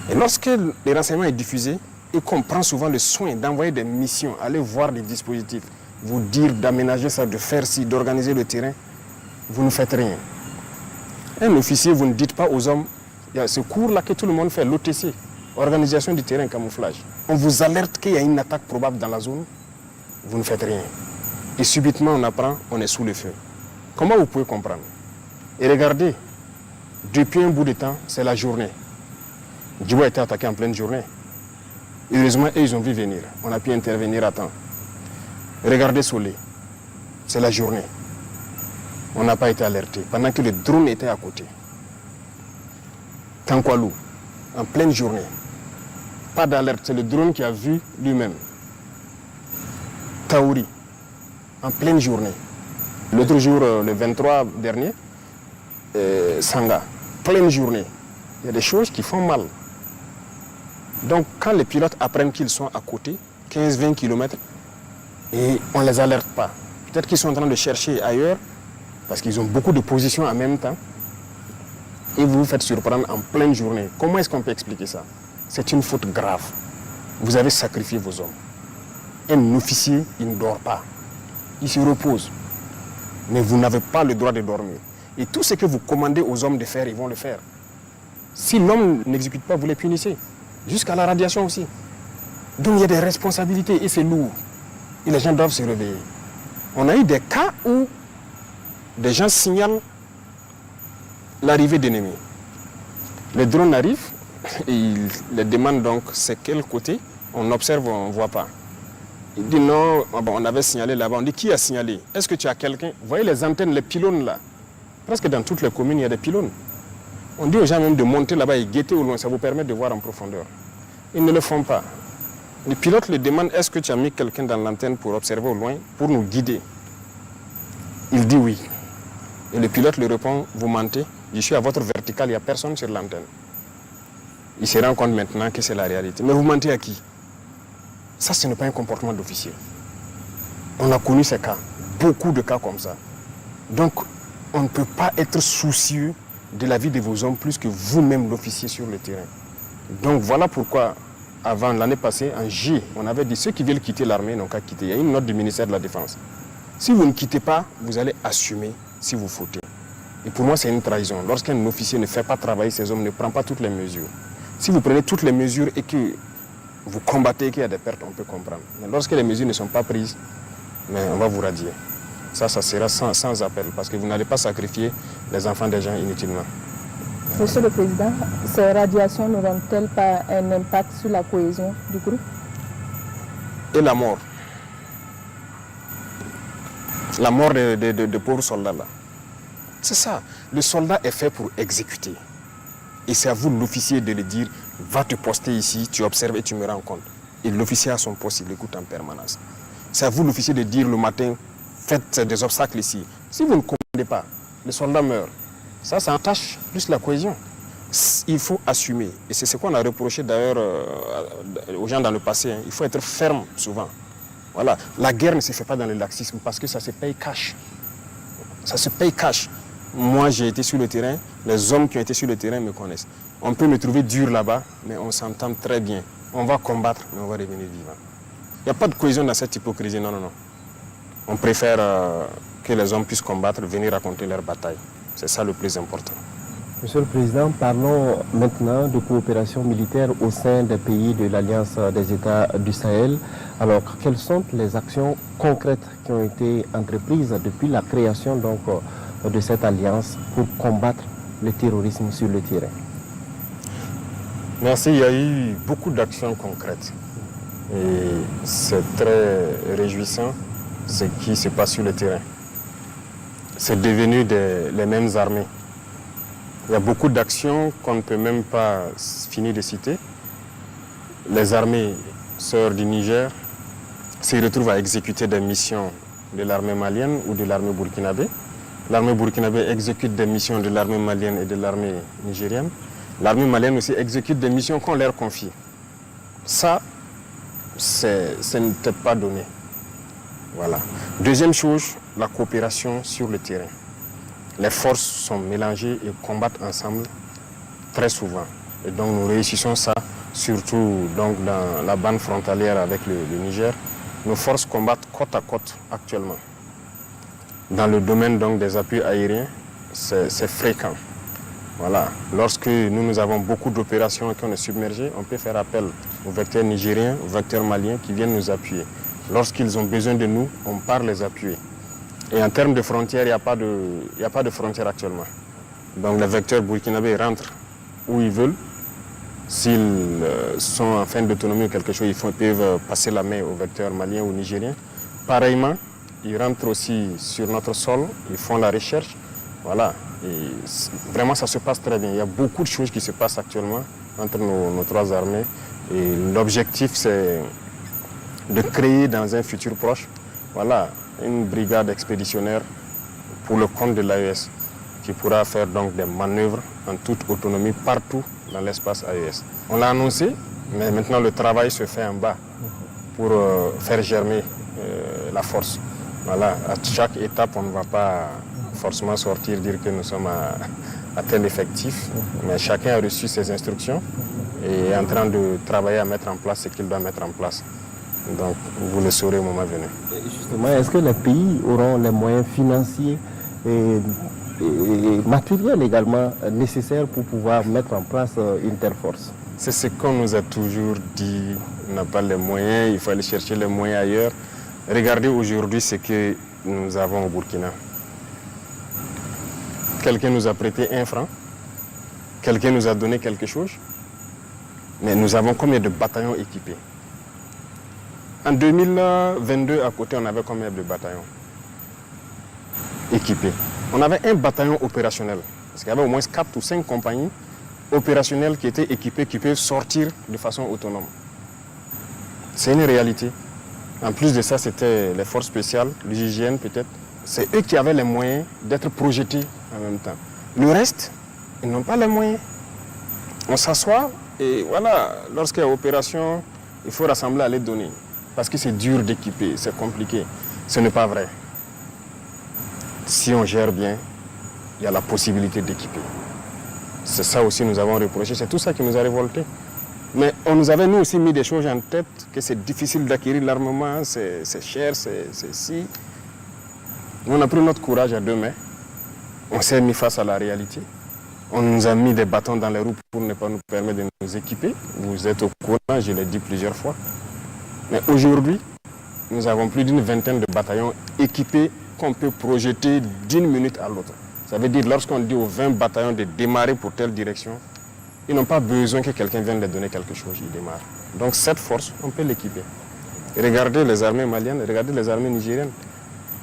Et lorsque le renseignement est diffusé, et qu'on prend souvent le soin d'envoyer des missions, aller voir des dispositifs, vous dire d'aménager ça, de faire ci, d'organiser le terrain, vous ne faites rien. Un officier, vous ne dites pas aux hommes, il y a ce cours-là que tout le monde fait, l'OTC, organisation du terrain, camouflage. On vous alerte qu'il y a une attaque probable dans la zone, vous ne faites rien. Et subitement, on apprend, on est sous le feu. Comment vous pouvez comprendre? Et regardez, depuis un bout de temps, c'est la journée. Djibo a été attaqué en pleine journée. Heureusement, ils ont vu venir. On a pu intervenir à temps. Regardez Solé. C'est la journée. On n'a pas été alerté. Pendant que le drone était à côté. Tankwalou, en pleine journée. Pas d'alerte. C'est le drone qui a vu lui-même. Taouri, en pleine journée. L'autre jour, le 23 dernier, Sanga, pleine journée. Il y a des choses qui font mal. Donc, quand les pilotes apprennent qu'ils sont à côté, 15-20 km, et on ne les alerte pas. Peut-être qu'ils sont en train de chercher ailleurs, parce qu'ils ont beaucoup de positions en même temps, et vous vous faites surprendre en pleine journée. Comment est-ce qu'on peut expliquer ça? C'est une faute grave. Vous avez sacrifié vos hommes. Un officier, il ne dort pas. Il se repose. Mais vous n'avez pas le droit de dormir. Et tout ce que vous commandez aux hommes de faire, ils vont le faire. Si l'homme n'exécute pas, vous les punissez. Jusqu'à la radiation aussi. Donc il y a des responsabilités et c'est lourd. Et les gens doivent se réveiller. On a eu des cas où des gens signalent l'arrivée d'ennemis. Les drones arrivent et ils les demandent donc c'est quel côté. On observe, on ne voit pas. Il dit non, on avait signalé là-bas. On dit qui a signalé? Est-ce que tu as quelqu'un? Vous voyez les antennes, les pylônes là? Presque dans toutes les communes, il y a des pylônes. On dit aux gens même de monter là-bas et guetter au loin, ça vous permet de voir en profondeur. Ils ne le font pas. Les pilotes le demandent, est-ce que tu as mis quelqu'un dans l'antenne pour observer au loin, pour nous guider? Il dit oui. Et le pilote lui répond, vous mentez, je suis à votre verticale, il n'y a personne sur l'antenne. Il se rend compte maintenant que c'est la réalité. Mais vous mentez à qui? Ça, ce n'est pas un comportement d'officier. On a connu ces cas, beaucoup de cas comme ça. Donc, on ne peut pas être soucieux de la vie de vos hommes plus que vous-même l'officier sur le terrain. Donc, voilà pourquoi, avant l'année passée, en J, on avait dit ceux qui veulent quitter l'armée n'ont qu'à quitter. Il y a une note du ministère de la Défense. Si vous ne quittez pas, vous allez assumer si vous fautez. Et pour moi, c'est une trahison. Lorsqu'un officier ne fait pas travailler ses hommes, ne prend pas toutes les mesures. Si vous prenez toutes les mesures et que vous combattez et qu'il y a des pertes, on peut comprendre. Mais lorsque les mesures ne sont pas prises, mais on va vous radier. Ça sera sans appel, parce que vous n'allez pas sacrifier les enfants des gens inutilement. Monsieur le Président, ces radiations n'auront-elles pas un impact sur la cohésion du groupe? Et la mort. La mort de pauvres soldats là. C'est ça. Le soldat est fait pour exécuter. Et c'est à vous, l'officier, de le dire, va te poster ici, tu observes et tu me rends compte. Et l'officier a son poste, il écoute en permanence. C'est à vous, l'officier, de dire le matin, faites des obstacles ici. Si vous ne comprenez pas, le soldat meurt. Ça entache plus la cohésion. Il faut assumer. Et c'est ce qu'on a reproché d'ailleurs aux gens dans le passé. Hein. Il faut être ferme souvent. Voilà. La guerre ne se fait pas dans le laxisme parce que ça se paye cash. Ça se paye cash. Moi, j'ai été sur le terrain. Les hommes qui ont été sur le terrain me connaissent. On peut me trouver dur là-bas, mais on s'entend très bien. On va combattre, mais on va revenir vivant. Il n'y a pas de cohésion dans cette hypocrisie. Non, non, non. On préfère que les hommes puissent combattre, venir raconter leur bataille. C'est ça le plus important. Monsieur le Président, parlons maintenant de coopération militaire au sein des pays de l'Alliance des États du Sahel. Alors, quelles sont les actions concrètes qui ont été entreprises depuis la création donc, de cette alliance pour combattre le terrorisme sur le terrain? Merci, il y a eu beaucoup d'actions concrètes. Et c'est très réjouissant ce qui se passe sur le terrain. C'est devenu les mêmes armées. Il y a beaucoup d'actions qu'on ne peut même pas finir de citer. Les armées sœurs du Niger se retrouvent à exécuter des missions de l'armée malienne ou de l'armée burkinabé. L'armée burkinabé exécute des missions de l'armée malienne et de l'armée nigérienne. L'armée malienne aussi exécute des missions qu'on leur confie. Ça, ce n'était pas donné. Voilà. Deuxième chose, la coopération sur le terrain. Les forces sont mélangées et combattent ensemble très souvent. Et donc nous réussissons ça, surtout donc, dans la bande frontalière avec le Niger. Nos forces combattent côte à côte actuellement. Dans le domaine donc, des appuis aériens, c'est fréquent. Voilà. Lorsque nous avons beaucoup d'opérations et qu'on est submergé, on peut faire appel aux vecteurs nigériens, aux vecteurs maliens qui viennent nous appuyer. Lorsqu'ils ont besoin de nous, on part les appuyer. Et en termes de frontières, il n'y a pas de frontières actuellement. Donc les vecteurs burkinabés rentrent où ils veulent. S'ils sont en fin d'autonomie ou quelque chose, ils peuvent passer la main aux vecteurs maliens ou nigériens. Pareillement, ils rentrent aussi sur notre sol, ils font la recherche. Voilà. Et vraiment, ça se passe très bien. Il y a beaucoup de choses qui se passent actuellement entre nos trois armées. Et l'objectif, c'est de créer dans un futur proche, voilà, une brigade expéditionnaire pour le compte de l'AES qui pourra faire donc des manœuvres en toute autonomie partout dans l'espace AES. On l'a annoncé, mais maintenant le travail se fait en bas pour faire germer la force. Voilà, à chaque étape, on ne va pas forcément sortir, dire que nous sommes à tel effectif, mais chacun a reçu ses instructions et est en train de travailler à mettre en place ce qu'il doit mettre en place. Donc, vous le saurez au moment venu. Justement, est-ce que les pays auront les moyens financiers et matériels également nécessaires pour pouvoir mettre en place une telle force? C'est ce qu'on nous a toujours dit. On n'a pas les moyens, il faut aller chercher les moyens ailleurs. Regardez aujourd'hui ce que nous avons au Burkina. Quelqu'un nous a prêté 1 franc, quelqu'un nous a donné quelque chose, mais nous avons combien de bataillons équipés? En 2022, à côté, on avait combien de bataillons équipés? On avait un bataillon opérationnel, parce qu'il y avait au moins 4 ou 5 compagnies opérationnelles qui étaient équipées, qui peuvent sortir de façon autonome. C'est une réalité. En plus de ça, c'était les forces spéciales, l'hygiène peut-être. C'est eux qui avaient les moyens d'être projetés en même temps. Le reste, ils n'ont pas les moyens. On s'assoit et voilà, lorsqu'il y a opération, il faut rassembler à les donner. Parce que c'est dur d'équiper, c'est compliqué. Ce n'est pas vrai. Si on gère bien, il y a la possibilité d'équiper. C'est ça aussi que nous avons reproché, c'est tout ça qui nous a révoltés. Mais on nous avait nous aussi mis des choses en tête, que c'est difficile d'acquérir l'armement, c'est cher, c'est si. On a pris notre courage à 2 mains, on s'est mis face à la réalité. On nous a mis des bâtons dans les roues pour ne pas nous permettre de nous équiper. Vous êtes au courant, je l'ai dit plusieurs fois. Mais aujourd'hui, nous avons plus d'une vingtaine de bataillons équipés qu'on peut projeter d'une minute à l'autre. Ça veut dire lorsqu'on dit aux 20 bataillons de démarrer pour telle direction, ils n'ont pas besoin que quelqu'un vienne leur donner quelque chose, ils démarrent. Donc cette force, on peut l'équiper. Regardez les armées maliennes, regardez les armées nigériennes.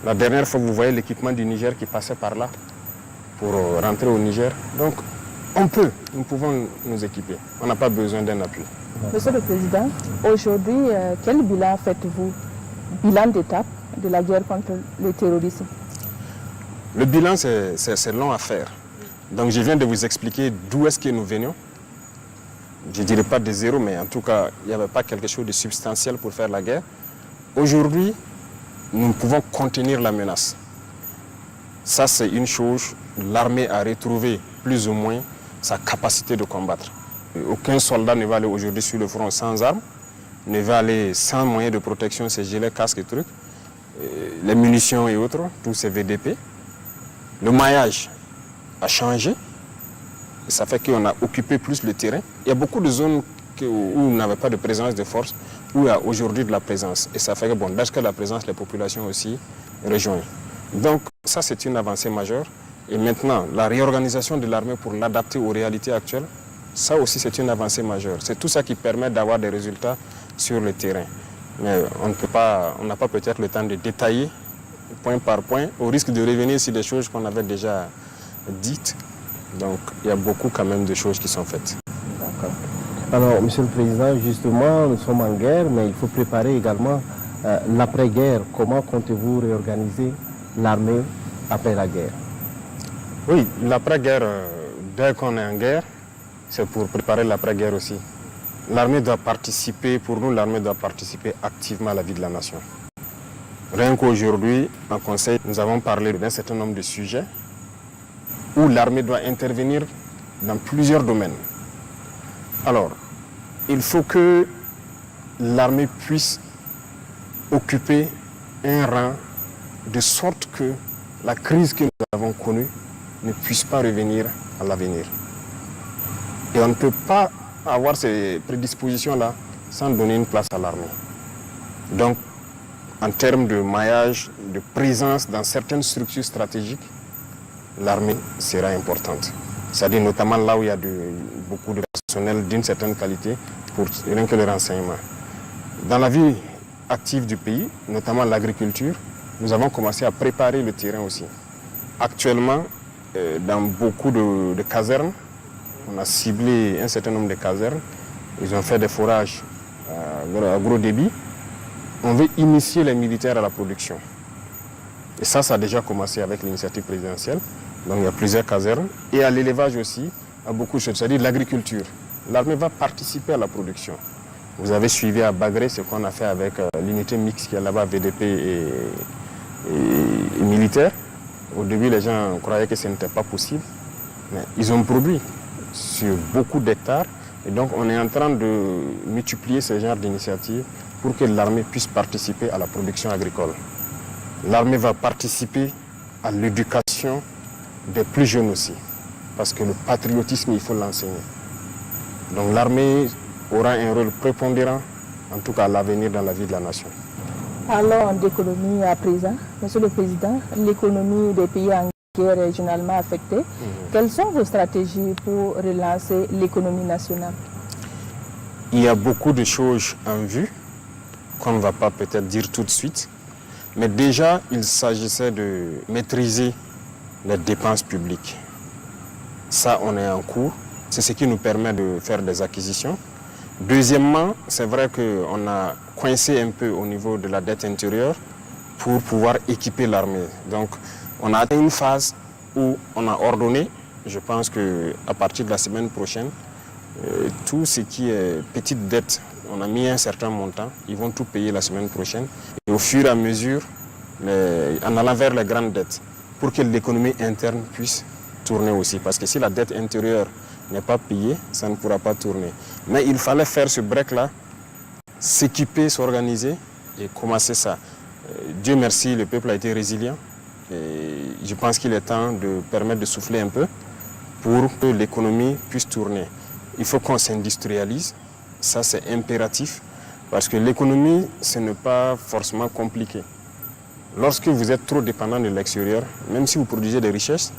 La dernière fois, vous voyez l'équipement du Niger qui passait par là pour rentrer au Niger. Donc nous pouvons nous équiper. On n'a pas besoin d'un appui. Monsieur le Président, aujourd'hui, quel bilan faites-vous? Bilan d'étape de la guerre contre le terrorisme? Le bilan, c'est long à faire. Donc je viens de vous expliquer d'où est-ce que nous venions. Je ne dirais pas de zéro, mais en tout cas, il n'y avait pas quelque chose de substantiel pour faire la guerre. Aujourd'hui, nous pouvons contenir la menace. Ça, c'est une chose. L'armée a retrouvé plus ou moins sa capacité de combattre. Aucun soldat ne va aller aujourd'hui sur le front sans armes, ne va aller sans moyens de protection, ses gilets, casques et trucs, les munitions et autres, tous ces VDP. Le maillage a changé, et ça fait qu'on a occupé plus le terrain. Il y a beaucoup de zones où on n'avait pas de présence de force, où il y a aujourd'hui de la présence. Et ça fait que, bon, dès que la présence, les populations aussi rejoignent. Donc ça, c'est une avancée majeure. Et maintenant, la réorganisation de l'armée pour l'adapter aux réalités actuelles, ça aussi, c'est une avancée majeure. C'est tout ça qui permet d'avoir des résultats sur le terrain. Mais on n'a pas peut-être le temps de détailler point par point, au risque de revenir sur des choses qu'on avait déjà dites. Donc, il y a beaucoup quand même de choses qui sont faites. D'accord. Alors, Monsieur le Président, justement, nous sommes en guerre, mais il faut préparer également l'après-guerre. Comment comptez-vous réorganiser l'armée après la guerre? Oui, l'après-guerre, dès qu'on est en guerre, c'est pour préparer l'après-guerre aussi. L'armée doit participer, pour nous, l'armée doit participer activement à la vie de la nation. Rien qu'aujourd'hui, en Conseil, nous avons parlé d'un certain nombre de sujets où l'armée doit intervenir dans plusieurs domaines. Alors, il faut que l'armée puisse occuper un rang de sorte que la crise que nous avons connue ne puisse pas revenir à l'avenir. Et on ne peut pas avoir ces prédispositions-là sans donner une place à l'armée. Donc, en termes de maillage, de présence dans certaines structures stratégiques, l'armée sera importante. C'est-à-dire notamment là où il y a beaucoup de personnel d'une certaine qualité pour rien que le renseignement. Dans la vie active du pays, notamment l'agriculture, nous avons commencé à préparer le terrain aussi. Actuellement, dans beaucoup de casernes, on a ciblé un certain nombre de casernes. Ils ont fait des forages à gros débit. On veut initier les militaires à la production. Et ça a déjà commencé avec l'initiative présidentielle. Donc il y a plusieurs casernes. Et à l'élevage aussi, à beaucoup de choses, c'est-à-dire l'agriculture. L'armée va participer à la production. Vous avez suivi à Bagré ce qu'on a fait avec l'unité mixte qui est là-bas, VDP et militaire. Au début, les gens croyaient que ce n'était pas possible. Mais ils ont produit sur beaucoup d'hectares. Et donc on est en train de multiplier ce genre d'initiatives pour que l'armée puisse participer à la production agricole. L'armée va participer à l'éducation des plus jeunes aussi, parce que le patriotisme, il faut l'enseigner. Donc l'armée aura un rôle prépondérant, en tout cas à l'avenir dans la vie de la nation. Parlons d'économie à présent. Monsieur le Président, l'économie des pays en guerre est régionalement affectée. Quelles sont vos stratégies pour relancer l'économie nationale? Il y a beaucoup de choses en vue qu'on ne va pas peut-être dire tout de suite. Mais déjà, il s'agissait de maîtriser les dépenses publiques. Ça, on est en cours. C'est ce qui nous permet de faire des acquisitions. Deuxièmement, c'est vrai qu'on a coincé un peu au niveau de la dette intérieure pour pouvoir équiper l'armée. Donc, on a atteint une phase où on a ordonné, je pense qu'à partir de la semaine prochaine, tout ce qui est petite dette, on a mis un certain montant, ils vont tout payer la semaine prochaine. Et au fur et à mesure, mais en allant vers les grandes dettes, pour que l'économie interne puisse tourner aussi. Parce que si la dette intérieure n'est pas payée, ça ne pourra pas tourner. Mais il fallait faire ce break-là, s'équiper, s'organiser et commencer ça. Dieu merci, le peuple a été résilient. Et je pense qu'il est temps de permettre de souffler un peu pour que l'économie puisse tourner. Il faut qu'on s'industrialise, ça c'est impératif, parce que l'économie, ce n'est pas forcément compliqué. Lorsque vous êtes trop dépendant de l'extérieur, même si vous produisez des richesses,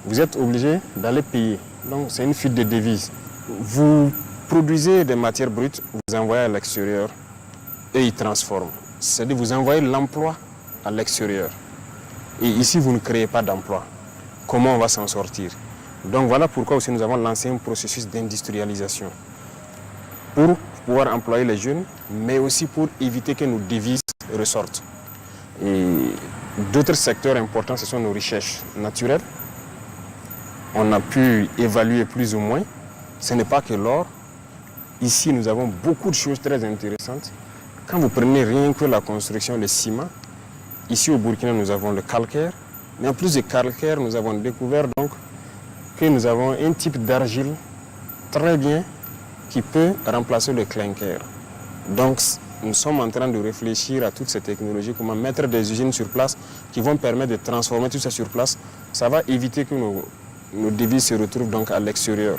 vous êtes obligé d'aller payer. Donc c'est une fuite de devises. Vous produisez des matières brutes, vous envoyez à l'extérieur et ils transforment. C'est-à-dire vous envoyez l'emploi à l'extérieur. Et ici, vous ne créez pas d'emploi. Comment on va s'en sortir? Donc voilà pourquoi aussi nous avons lancé un processus d'industrialisation pour pouvoir employer les jeunes, mais aussi pour éviter que nos devises ressortent. Et d'autres secteurs importants, ce sont nos richesses naturelles. On a pu évaluer plus ou moins. Ce n'est pas que l'or. Ici, nous avons beaucoup de choses très intéressantes. Quand vous prenez rien que la construction, le ciment, ici au Burkina, nous avons le calcaire. Mais en plus du calcaire, nous avons découvert donc que nous avons un type d'argile très bien qui peut remplacer le clinker. Donc, nous sommes en train de réfléchir à toutes ces technologies, comment mettre des usines sur place qui vont permettre de transformer tout ça sur place. Ça va éviter que nos devises se retrouvent donc à l'extérieur.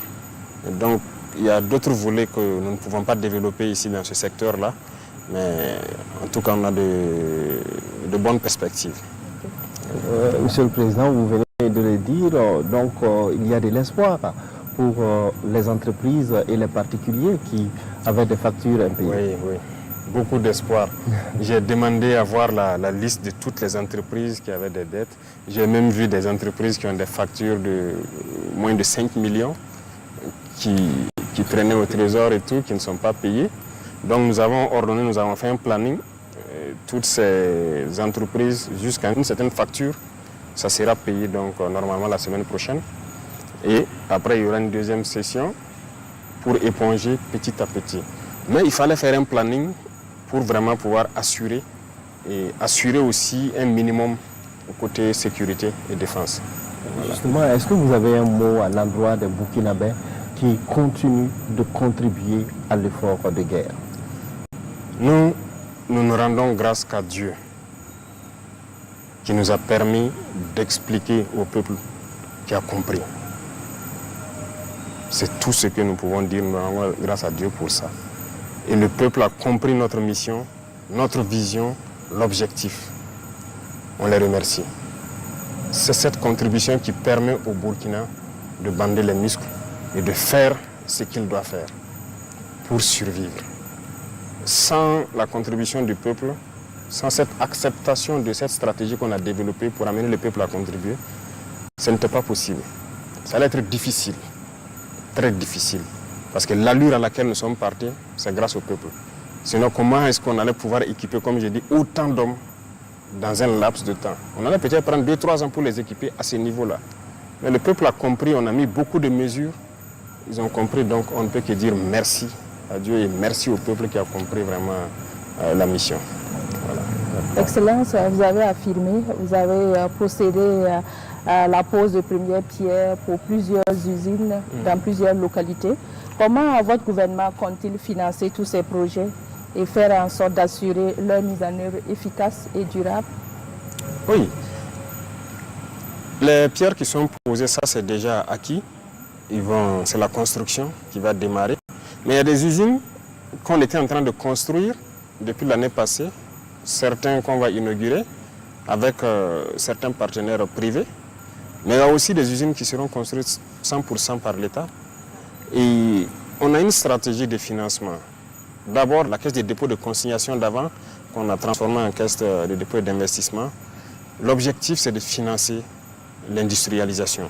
Donc, il y a d'autres volets que nous ne pouvons pas développer ici dans ce secteur-là, mais en tout cas, on a de bonnes perspectives. Monsieur le Président, vous venez de le dire, donc il y a de l'espoir pour les entreprises et les particuliers qui avaient des factures impayées. Oui, oui, beaucoup d'espoir. J'ai demandé à voir la liste de toutes les entreprises qui avaient des dettes. J'ai même vu des entreprises qui ont des factures de moins de 5 millions qui traînaient au trésor et tout, qui ne sont pas payées. Donc nous avons ordonné, nous avons fait un planning. Toutes ces entreprises, jusqu'à une certaine facture, ça sera payé donc normalement la semaine prochaine. Et après, il y aura une deuxième session pour éponger petit à petit. Mais il fallait faire un planning pour vraiment pouvoir assurer et assurer aussi un minimum côté sécurité et défense. Voilà. Justement, est-ce que vous avez un mot à l'endroit des Burkinabés qui continuent de contribuer à l'effort de guerre? Nous ne rendons grâce qu'à Dieu qui nous a permis d'expliquer au peuple qui a compris. C'est tout ce que nous pouvons dire, nous rendons grâce à Dieu pour ça. Et le peuple a compris notre mission, notre vision, l'objectif. On les remercie. C'est cette contribution qui permet au Burkina de bander les muscles et de faire ce qu'il doit faire pour survivre. Sans la contribution du peuple, sans cette acceptation de cette stratégie qu'on a développée pour amener le peuple à contribuer, ce n'était pas possible. Ça allait être difficile, très difficile. Parce que l'allure à laquelle nous sommes partis, c'est grâce au peuple. Sinon, comment est-ce qu'on allait pouvoir équiper, comme je dis, autant d'hommes dans un laps de temps? On allait peut-être prendre 2-3 ans pour les équiper à ce niveau-là. Mais le peuple a compris, on a mis beaucoup de mesures. Ils ont compris, donc on ne peut que dire merci à Dieu et merci au peuple qui a compris vraiment la mission. Voilà. Excellence, vous avez affirmé, vous avez procédé à la pose de première pierre pour plusieurs usines dans plusieurs localités. Comment votre gouvernement compte-t-il financer tous ces projets et faire en sorte d'assurer leur mise en œuvre efficace et durable? Oui. Les pierres qui sont posées, ça c'est déjà acquis. C'est la construction qui va démarrer. Mais il y a des usines qu'on était en train de construire depuis l'année passée, certains qu'on va inaugurer avec certains partenaires privés. Mais il y a aussi des usines qui seront construites 100% par l'État. Et on a une stratégie de financement. D'abord, la caisse de dépôt de consignation d'avant, qu'on a transformée en caisse de dépôt d'investissement. L'objectif, c'est de financer l'industrialisation.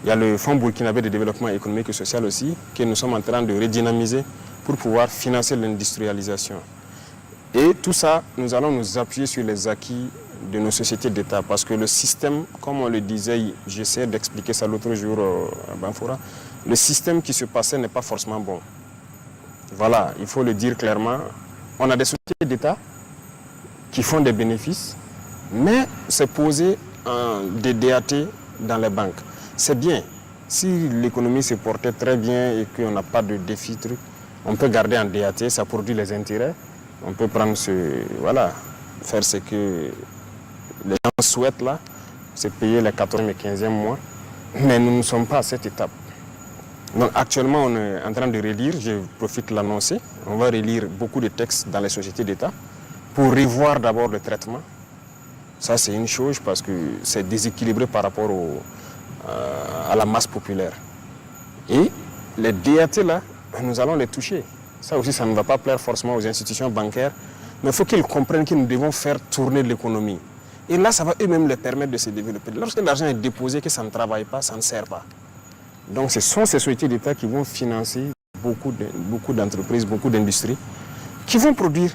Il y a le Fonds burkinabé de développement économique et social aussi, que nous sommes en train de redynamiser pour pouvoir financer l'industrialisation. Et tout ça, nous allons nous appuyer sur les acquis de nos sociétés d'État. Parce que le système, comme on le disait, j'essaie d'expliquer ça l'autre jour à Banfoura, le système qui se passait n'est pas forcément bon. Voilà, il faut le dire clairement. On a des sociétés d'État qui font des bénéfices, Mais c'est posé des DAT dans les banques. C'est bien. Si l'économie se portait très bien et qu'on n'a pas de défi, on peut garder en DAT, ça produit les intérêts. On peut prendre faire ce que les gens souhaitent là, c'est payer les 14e et 15e mois. Mais nous ne sommes pas à cette étape. Donc actuellement, on est en train de relire, je profite de l'annoncer, on va relire beaucoup de textes dans les sociétés d'État pour revoir d'abord le traitement. Ça, c'est une chose parce que c'est déséquilibré par rapport à la masse populaire. Et les DAT, là, nous allons les toucher. Ça aussi, ça ne va pas plaire forcément aux institutions bancaires, mais il faut qu'ils comprennent que nous devons faire tourner l'économie. Et là, ça va eux-mêmes les permettre de se développer. Lorsque l'argent est déposé, que ça ne travaille pas, ça ne sert pas. Donc ce sont ces sociétés d'État qui vont financer beaucoup d'entreprises, beaucoup d'industries, qui vont produire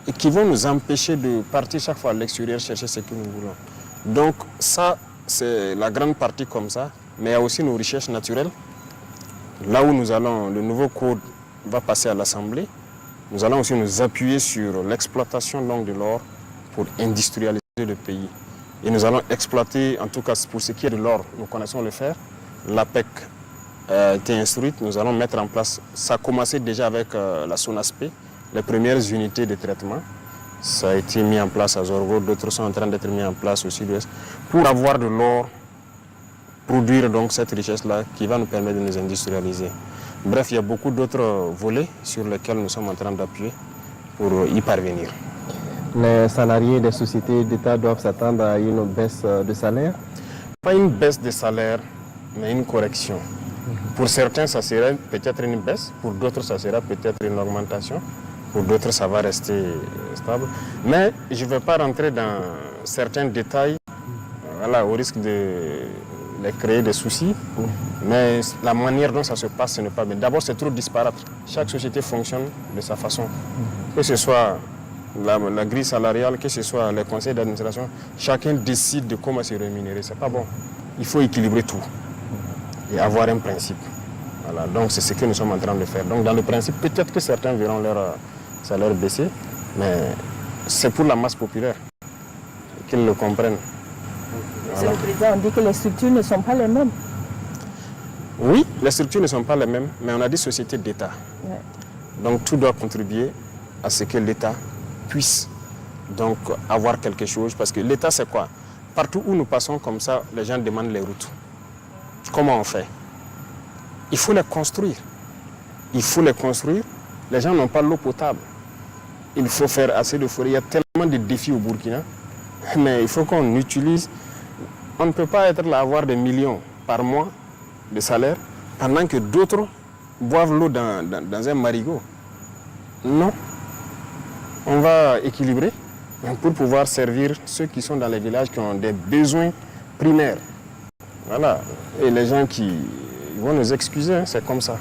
et qui vont nous empêcher de partir chaque fois à l'extérieur chercher ce que nous voulons. Donc ça, c'est la grande partie comme ça, mais il y a aussi nos recherches naturelles. Là où nous allons, le nouveau code va passer à l'Assemblée, nous allons aussi nous appuyer sur l'exploitation longue de l'or pour industrialiser le pays. Et nous allons exploiter, en tout cas pour ce qui est de l'or, nous connaissons le faire. L'APEC a été instruite, nous allons mettre en place, ça a commencé déjà avec la SONASP, les premières unités de traitement. Ça a été mis en place à Zorgo, d'autres sont en train d'être mis en place au sud-ouest, pour avoir de l'or, produire donc cette richesse-là qui va nous permettre de nous industrialiser. Bref, il y a beaucoup d'autres volets sur lesquels nous sommes en train d'appuyer pour y parvenir. Les salariés des sociétés d'État doivent s'attendre à une baisse de salaire? Pas une baisse de salaire, mais une correction. Pour certains, ça serait peut-être une baisse, pour d'autres, ça sera peut-être une augmentation, pour d'autres, ça va rester stable. Mais je ne vais pas rentrer dans certains détails, au risque de les créer des soucis. Mais la manière dont ça se passe, ce n'est pas bien. D'abord, c'est trop disparate. Chaque société fonctionne de sa façon. Que ce soit la grille salariale, que ce soit les conseils d'administration, chacun décide de comment se rémunérer. Ce n'est pas bon. Il faut équilibrer tout et avoir un principe. Voilà, donc c'est ce que nous sommes en train de faire. Donc dans le principe, peut-être que certains verront leur salaire baisser, mais c'est pour la masse populaire qu'ils le comprennent. Voilà. Le président, on dit que les structures ne sont pas les mêmes. Oui, les structures ne sont pas les mêmes, mais on a dit sociétés d'État. Ouais. Donc tout doit contribuer à ce que l'État puisse donc avoir quelque chose, parce que l'État c'est quoi? Partout où nous passons comme ça, les gens demandent les routes. Comment on fait? Il faut les construire. Il faut les construire. Les gens n'ont pas l'eau potable. Il faut faire assez de forêts. Il y a tellement de défis au Burkina. Mais il faut qu'on utilise. On ne peut pas être là à avoir des millions par mois de salaire pendant que d'autres boivent l'eau dans un marigot. Non. On va équilibrer pour pouvoir servir ceux qui sont dans les villages qui ont des besoins primaires. Voilà. Et les gens qui vont nous excuser, hein, c'est comme ça.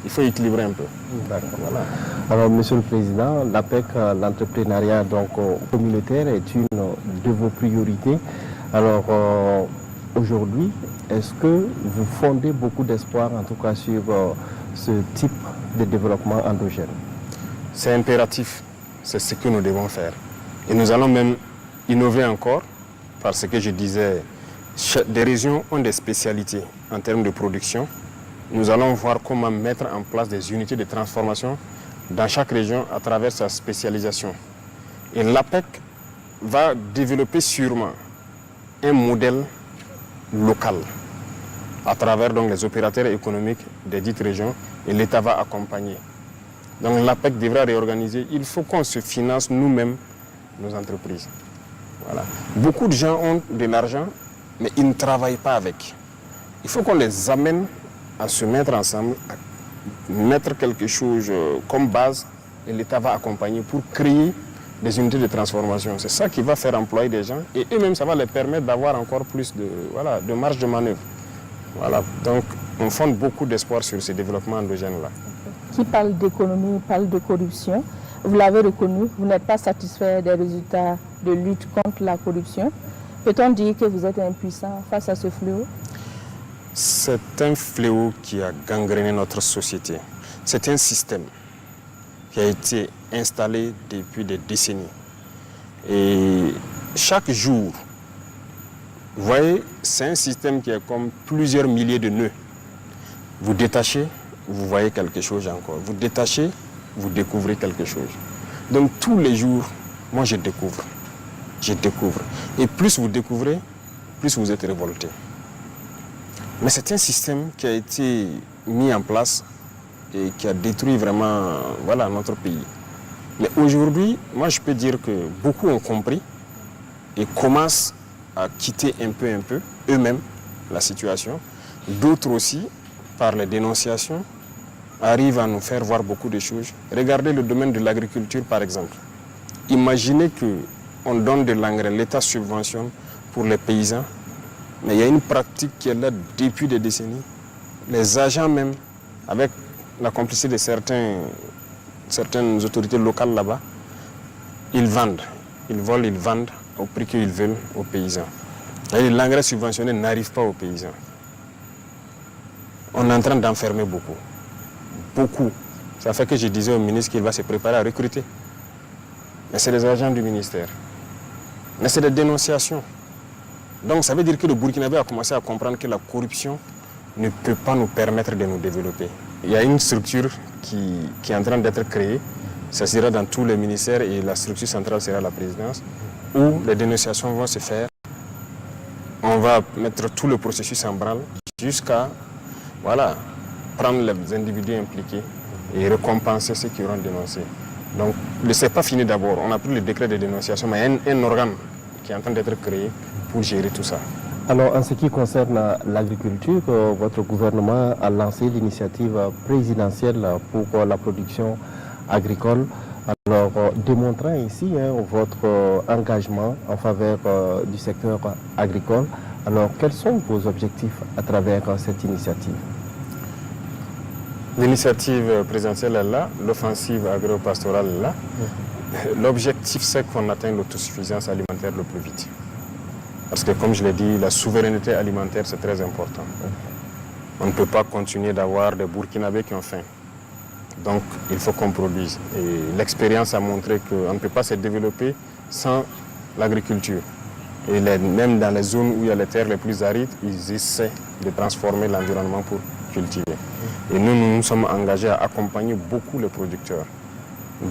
Il faut équilibrer un peu. Voilà. Alors, Monsieur le Président, l'APEC, l'entrepreneuriat communautaire est une de vos priorités. Alors, aujourd'hui, est-ce que vous fondez beaucoup d'espoir, en tout cas, sur ce type de développement endogène? C'est impératif. C'est ce que nous devons faire. Et nous allons même innover encore, parce que je disais, des régions ont des spécialités en termes de production. Nous allons voir comment mettre en place des unités de transformation dans chaque région à travers sa spécialisation. Et l'APEC va développer sûrement un modèle local à travers donc, les opérateurs économiques des dites régions et l'État va accompagner. Donc l'APEC devra réorganiser. Il faut qu'on se finance nous-mêmes nos entreprises. Voilà. Beaucoup de gens ont de l'argent, mais ils ne travaillent pas avec. Il faut qu'on les amène à se mettre ensemble, à mettre quelque chose comme base et l'État va accompagner pour créer des unités de transformation. C'est ça qui va faire employer des gens et eux-mêmes, ça va les permettre d'avoir encore plus de marge de manœuvre. Voilà. Donc, on fonde beaucoup d'espoir sur ce développement endogène-là. Qui parle d'économie, parle de corruption. Vous l'avez reconnu, vous n'êtes pas satisfait des résultats de lutte contre la corruption. Peut-on dire que vous êtes impuissant face à ce fléau? C'est un fléau qui a gangréné notre société. C'est un système qui a été installé depuis des décennies. Et chaque jour, vous voyez, c'est un système qui est comme plusieurs milliers de nœuds. Vous détachez, vous voyez quelque chose encore. Vous détachez, vous découvrez quelque chose. Donc tous les jours, moi je découvre. Je découvre. Et plus vous découvrez, plus vous êtes révolté. Mais c'est un système qui a été mis en place et qui a détruit vraiment voilà, notre pays. Mais aujourd'hui, moi je peux dire que beaucoup ont compris et commencent à quitter un peu eux-mêmes la situation. D'autres aussi, par les dénonciations, arrivent à nous faire voir beaucoup de choses. Regardez le domaine de l'agriculture par exemple. Imaginez qu'on donne de l'engrais, l'État subventionne pour les paysans, mais il y a une pratique qui est là depuis des décennies. Les agents même, avec la complicité de certaines autorités locales là-bas, ils vendent, ils volent, ils vendent au prix qu'ils veulent aux paysans. Et l'engrais subventionné n'arrive pas aux paysans. On est en train d'enfermer beaucoup. Beaucoup. Ça fait que je disais au ministre qu'il va se préparer à recruter. Mais c'est les agents du ministère. Mais c'est des dénonciations. Donc ça veut dire que le Burkinabé a commencé à comprendre que la corruption ne peut pas nous permettre de nous développer. Il y a une structure qui est en train d'être créée. Ça sera dans tous les ministères et la structure centrale sera la présidence, où les dénonciations vont se faire. On va mettre tout le processus en branle jusqu'à voilà, prendre les individus impliqués et récompenser ceux qui auront dénoncé. Donc, ce n'est pas fini d'abord. On a pris le décret de dénonciation, mais il y a un organe qui est en train d'être créé pour gérer tout ça. Alors, en ce qui concerne l'agriculture, votre gouvernement a lancé l'initiative présidentielle pour la production agricole. Alors, démontrant ici votre engagement en faveur du secteur agricole, alors quels sont vos objectifs à travers cette initiative? L'initiative présidentielle est là, l'offensive agro-pastorale est là. L'objectif, c'est qu'on atteigne l'autosuffisance alimentaire le plus vite. Parce que, comme je l'ai dit, la souveraineté alimentaire, c'est très important. On ne peut pas continuer d'avoir des Burkinabés qui ont faim. Donc, il faut qu'on produise. Et l'expérience a montré qu'on ne peut pas se développer sans l'agriculture. Et même dans les zones où il y a les terres les plus arides, ils essaient de transformer l'environnement pour cultiver. Et nous nous sommes engagés à accompagner beaucoup les producteurs.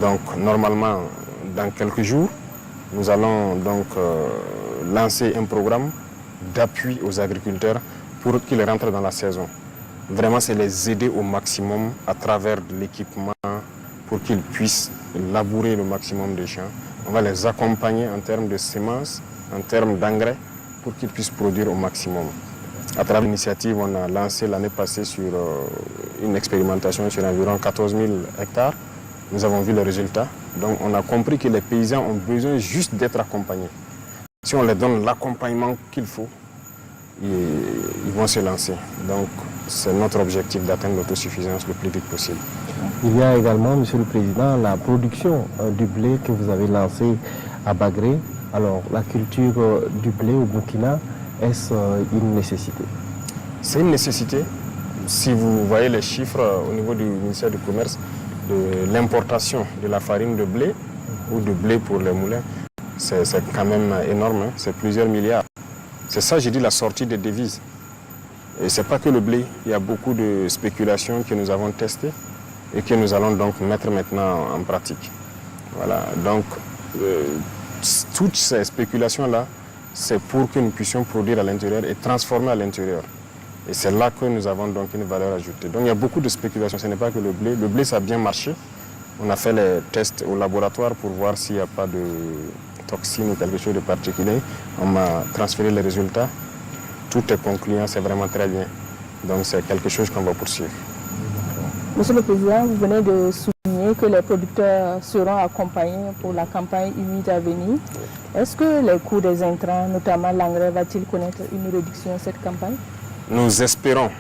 Donc, normalement, dans quelques jours, nous allons donc lancer un programme d'appui aux agriculteurs pour qu'ils rentrent dans la saison. Vraiment, c'est les aider au maximum à travers l'équipement pour qu'ils puissent labourer le maximum des champs. On va les accompagner en termes de semences, en termes d'engrais, pour qu'ils puissent produire au maximum. À travers l'initiative, on a lancé l'année passée sur une expérimentation sur environ 14 000 hectares. Nous avons vu les résultats. Donc on a compris que les paysans ont besoin juste d'être accompagnés. Si on leur donne l'accompagnement qu'il faut, ils vont se lancer. Donc c'est notre objectif d'atteindre l'autosuffisance le plus vite possible. Il y a également, Monsieur le Président, la production du blé que vous avez lancé à Bagré. Alors la culture du blé au Burkina, est-ce une nécessité? C'est une nécessité. Si vous voyez les chiffres au niveau du ministère du Commerce, de l'importation de la farine de blé ou de blé pour les moulins, c'est quand même énorme, c'est plusieurs milliards. C'est ça, j'ai dit, la sortie des devises. Et ce n'est pas que le blé, il y a beaucoup de spéculations que nous avons testées et que nous allons donc mettre maintenant en pratique. Voilà, donc toutes ces spéculations-là, c'est pour que nous puissions produire à l'intérieur et transformer à l'intérieur. Et c'est là que nous avons donc une valeur ajoutée. Donc il y a beaucoup de spéculations, ce n'est pas que le blé. Le blé, ça a bien marché. On a fait les tests au laboratoire pour voir s'il n'y a pas de toxines ou quelque chose de particulier. On m'a transféré les résultats. Tout est concluant, c'est vraiment très bien. Donc c'est quelque chose qu'on va poursuivre. Monsieur le Président, vous venez de souligner que les producteurs seront accompagnés pour la campagne humide à venir. Est-ce que les coûts des intrants, notamment l'engrais, va-t-il connaître une réduction cette campagne? Nous espérons,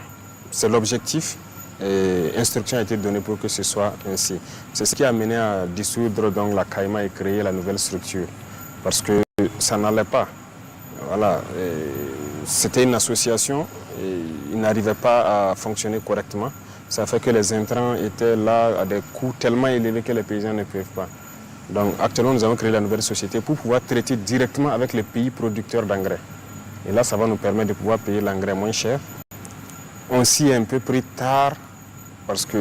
c'est l'objectif, et instruction a été donnée pour que ce soit ainsi. C'est ce qui a amené à dissoudre donc la CAIMA et créer la nouvelle structure, parce que ça n'allait pas. Voilà, c'était une association, et il n'arrivait pas à fonctionner correctement. Ça fait que les intrants étaient là à des coûts tellement élevés que les paysans ne peuvent pas. Donc actuellement, nous avons créé la nouvelle société pour pouvoir traiter directement avec les pays producteurs d'engrais. Et là, ça va nous permettre de pouvoir payer l'engrais moins cher. On s'y est un peu pris tard parce que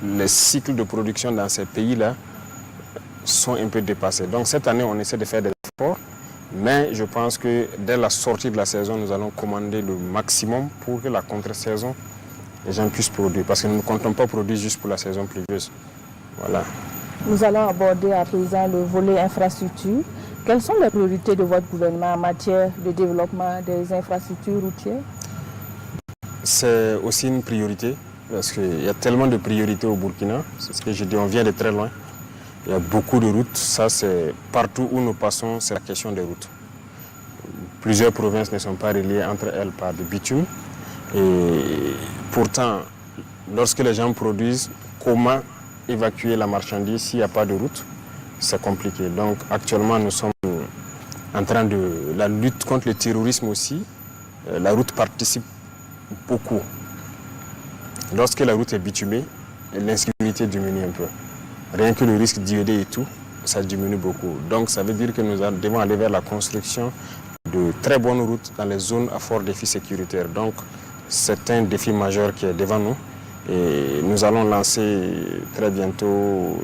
les cycles de production dans ces pays-là sont un peu dépassés. Donc cette année, on essaie de faire des efforts, mais je pense que dès la sortie de la saison, nous allons commander le maximum pour que la contre-saison, les gens puissent produire. Parce que nous ne comptons pas produire juste pour la saison pluvieuse. Voilà. Nous allons aborder à présent le volet infrastructure. Quelles sont les priorités de votre gouvernement en matière de développement des infrastructures routières? C'est aussi une priorité, parce qu'il y a tellement de priorités au Burkina. C'est ce que je dis, on vient de très loin. Il y a beaucoup de routes. Ça, c'est partout où nous passons, c'est la question des routes. Plusieurs provinces ne sont pas reliées entre elles par du bitume. Et pourtant, lorsque les gens produisent, comment évacuer la marchandise s'il n'y a pas de route? C'est compliqué. Donc actuellement, nous sommes en train de la lutte contre le terrorisme aussi. La route participe beaucoup. Lorsque la route est bitumée, l'insécurité diminue un peu. Rien que le risque d'IED et tout, ça diminue beaucoup. Donc ça veut dire que nous devons aller vers la construction de très bonnes routes dans les zones à fort défi sécuritaire. Donc c'est un défi majeur qui est devant nous. Et nous allons lancer très bientôt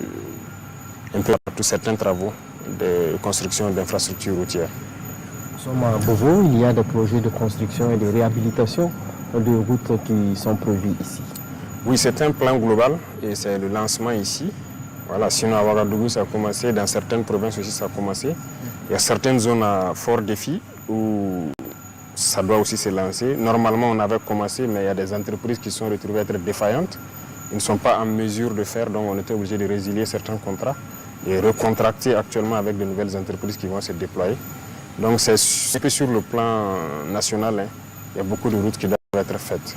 un peu partout certains travaux de construction d'infrastructures routières. Nous sommes à Bobo, il y a des projets de construction et de réhabilitation de routes qui sont prévus ici. Oui, c'est un plan global et c'est le lancement ici. Voilà, sinon à Ouagadougou ça a commencé, dans certaines provinces aussi ça a commencé. Il y a certaines zones à fort défi où ça doit aussi se lancer. Normalement on avait commencé, mais il y a des entreprises qui sont retrouvées être défaillantes. Ils ne sont pas en mesure de faire, donc on était obligé de résilier certains contrats et recontracter actuellement avec de nouvelles entreprises qui vont se déployer. Donc c'est un peu sur le plan national, hein. Il y a beaucoup de routes qui doivent être faites.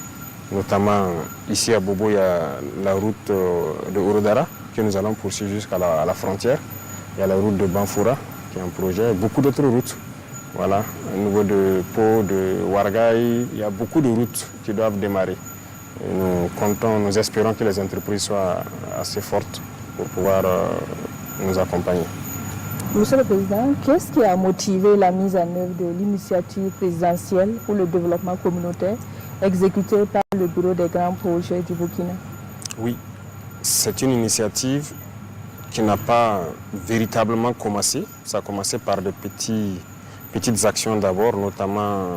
Notamment ici à Bobo, il y a la route de Ourodara que nous allons poursuivre jusqu'à la frontière. Il y a la route de Banfoura qui est un projet, beaucoup d'autres routes. Voilà, au niveau de Pau, de Ouargaï, il y a beaucoup de routes qui doivent démarrer. Et nous espérons que les entreprises soient assez fortes pour pouvoir nous accompagner. Monsieur le Président, qu'est-ce qui a motivé la mise en œuvre de l'initiative présidentielle pour le développement communautaire exécutée par le Bureau des grands projets du Burkina? Oui, c'est une initiative qui n'a pas véritablement commencé. Ça a commencé par de petites actions d'abord, notamment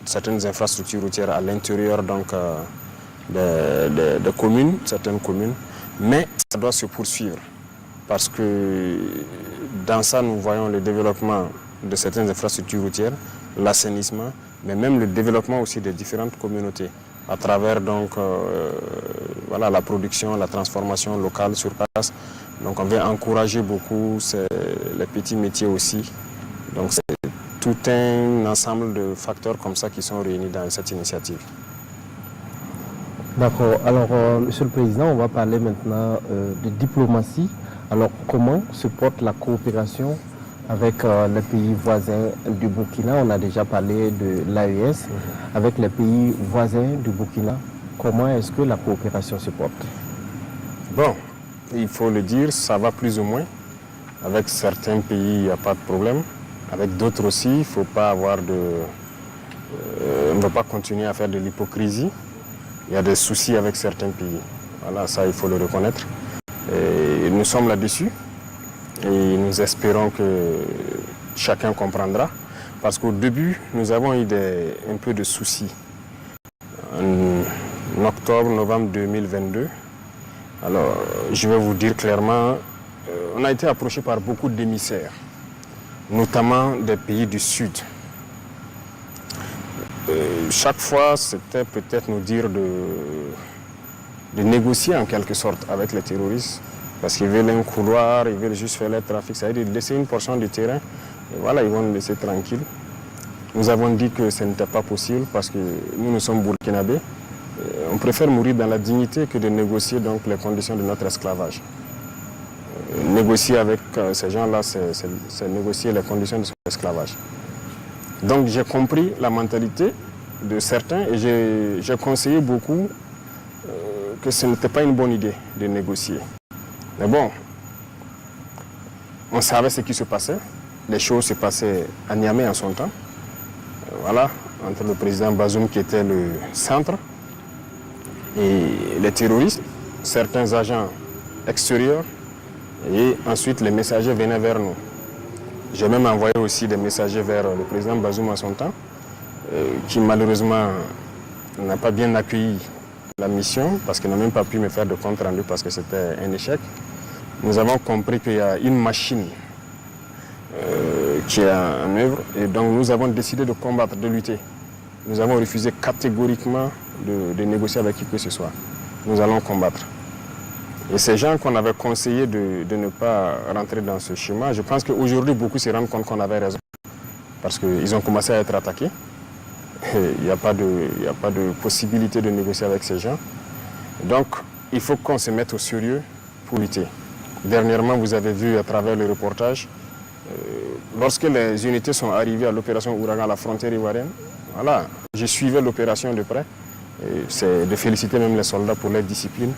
certaines infrastructures routières à l'intérieur des communes, certaines communes. Mais ça doit se poursuivre parce que dans ça, nous voyons le développement de certaines infrastructures routières, l'assainissement, mais même le développement aussi des différentes communautés à travers voilà, la production, la transformation locale sur place. Donc on veut encourager beaucoup les petits métiers aussi. Donc c'est tout un ensemble de facteurs comme ça qui sont réunis dans cette initiative. D'accord. Alors, Monsieur le Président, on va parler maintenant de diplomatie. Alors, comment se porte la coopération avec les pays voisins du Burkina? On a déjà parlé de l'AES. Avec les pays voisins du Burkina, comment est-ce que la coopération se porte? Bon, il faut le dire, ça va plus ou moins. Avec certains pays, il n'y a pas de problème. Avec d'autres aussi, il ne faut pas avoir on ne va pas continuer à faire de l'hypocrisie. Il y a des soucis avec certains pays. Voilà, ça, il faut le reconnaître. Et nous sommes là-dessus et nous espérons que chacun comprendra. Parce qu'au début, nous avons eu un peu de soucis. En octobre, novembre 2022, alors je vais vous dire clairement, on a été approché par beaucoup d'émissaires, notamment des pays du Sud. Chaque fois, c'était peut-être nous dire de négocier en quelque sorte avec les terroristes, parce qu'ils veulent un couloir, ils veulent juste faire le trafic, c'est-à-dire de laisser une portion du terrain, et voilà, ils vont nous laisser tranquilles. Nous avons dit que ce n'était pas possible parce que nous sommes burkinabés. On préfère mourir dans la dignité que de négocier donc, les conditions de notre esclavage. Négocier avec ces gens-là, c'est négocier les conditions de son esclavage. Donc j'ai compris la mentalité de certains et j'ai conseillé beaucoup que ce n'était pas une bonne idée de négocier. Mais bon, On savait ce qui se passait. Les choses se passaient à Niamey en son temps. Voilà, entre le président Bazoum qui était le centre et les terroristes, certains agents extérieurs, et ensuite les messagers venaient vers nous. J'ai même envoyé aussi des messagers vers le président Bazoum en son temps, qui malheureusement n'a pas bien accueilli la mission parce qu'il n'a même pas pu me faire de compte rendu parce que c'était un échec. Nous avons compris qu'il y a une machine qui est en œuvre et donc nous avons décidé de combattre, de lutter. Nous avons refusé catégoriquement de négocier avec qui que ce soit. Nous allons combattre. Et ces gens qu'on avait conseillé de ne pas rentrer dans ce schéma, je pense qu'aujourd'hui beaucoup se rendent compte qu'on avait raison. Parce qu'ils ont commencé à être attaqués. Il n'y a pas de possibilité de négocier avec ces gens. Donc il faut qu'on se mette au sérieux pour lutter. Dernièrement, vous avez vu à travers le reportage, lorsque les unités sont arrivées à l'opération Ouragan à la frontière ivoirienne, voilà, je suivais l'opération de près. C'est de féliciter même les soldats pour leur discipline.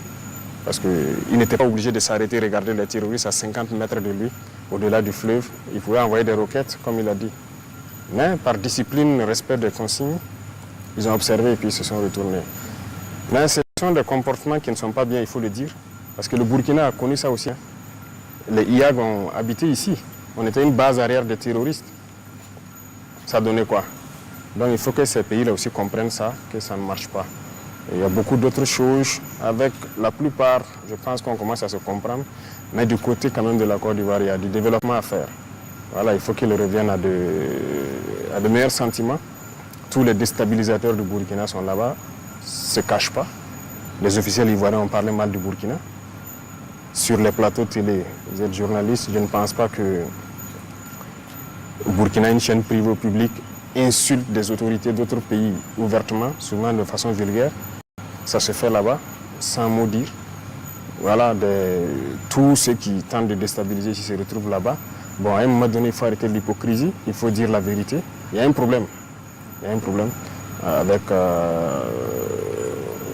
Parce qu'ils n'étaient pas obligés de s'arrêter et regarder les terroristes à 50 mètres de lui, au-delà du fleuve. Ils pouvaient envoyer des roquettes, comme il a dit. Mais par discipline, respect des consignes, ils ont observé et puis ils se sont retournés. Mais ce sont des comportements qui ne sont pas bien, il faut le dire. Parce que le Burkina a connu ça aussi. Les IAG ont habité ici. On était une base arrière des terroristes. Ça donnait quoi? Donc il faut que ces pays-là aussi comprennent ça, que ça ne marche pas. Et il y a beaucoup d'autres choses. Avec la plupart, je pense qu'on commence à se comprendre. Mais du côté quand même de la Côte d'Ivoire, il y a du développement à faire. Voilà, il faut qu'ils reviennent à de meilleurs sentiments. Tous les déstabilisateurs du Burkina sont là-bas, ne se cachent pas. Les officiels ivoiriens ont parlé mal du Burkina. Sur les plateaux télé, vous êtes journaliste, je ne pense pas que au Burkina, une chaîne privée ou publique insulte des autorités d'autres pays ouvertement, souvent de façon vulgaire. Ça se fait là-bas, sans mot dire. Voilà, tous ceux qui tentent de déstabiliser se retrouvent là-bas. Bon, à un moment donné, il faut arrêter l'hypocrisie, il faut dire la vérité. Il y a un problème. Il y a un problème avec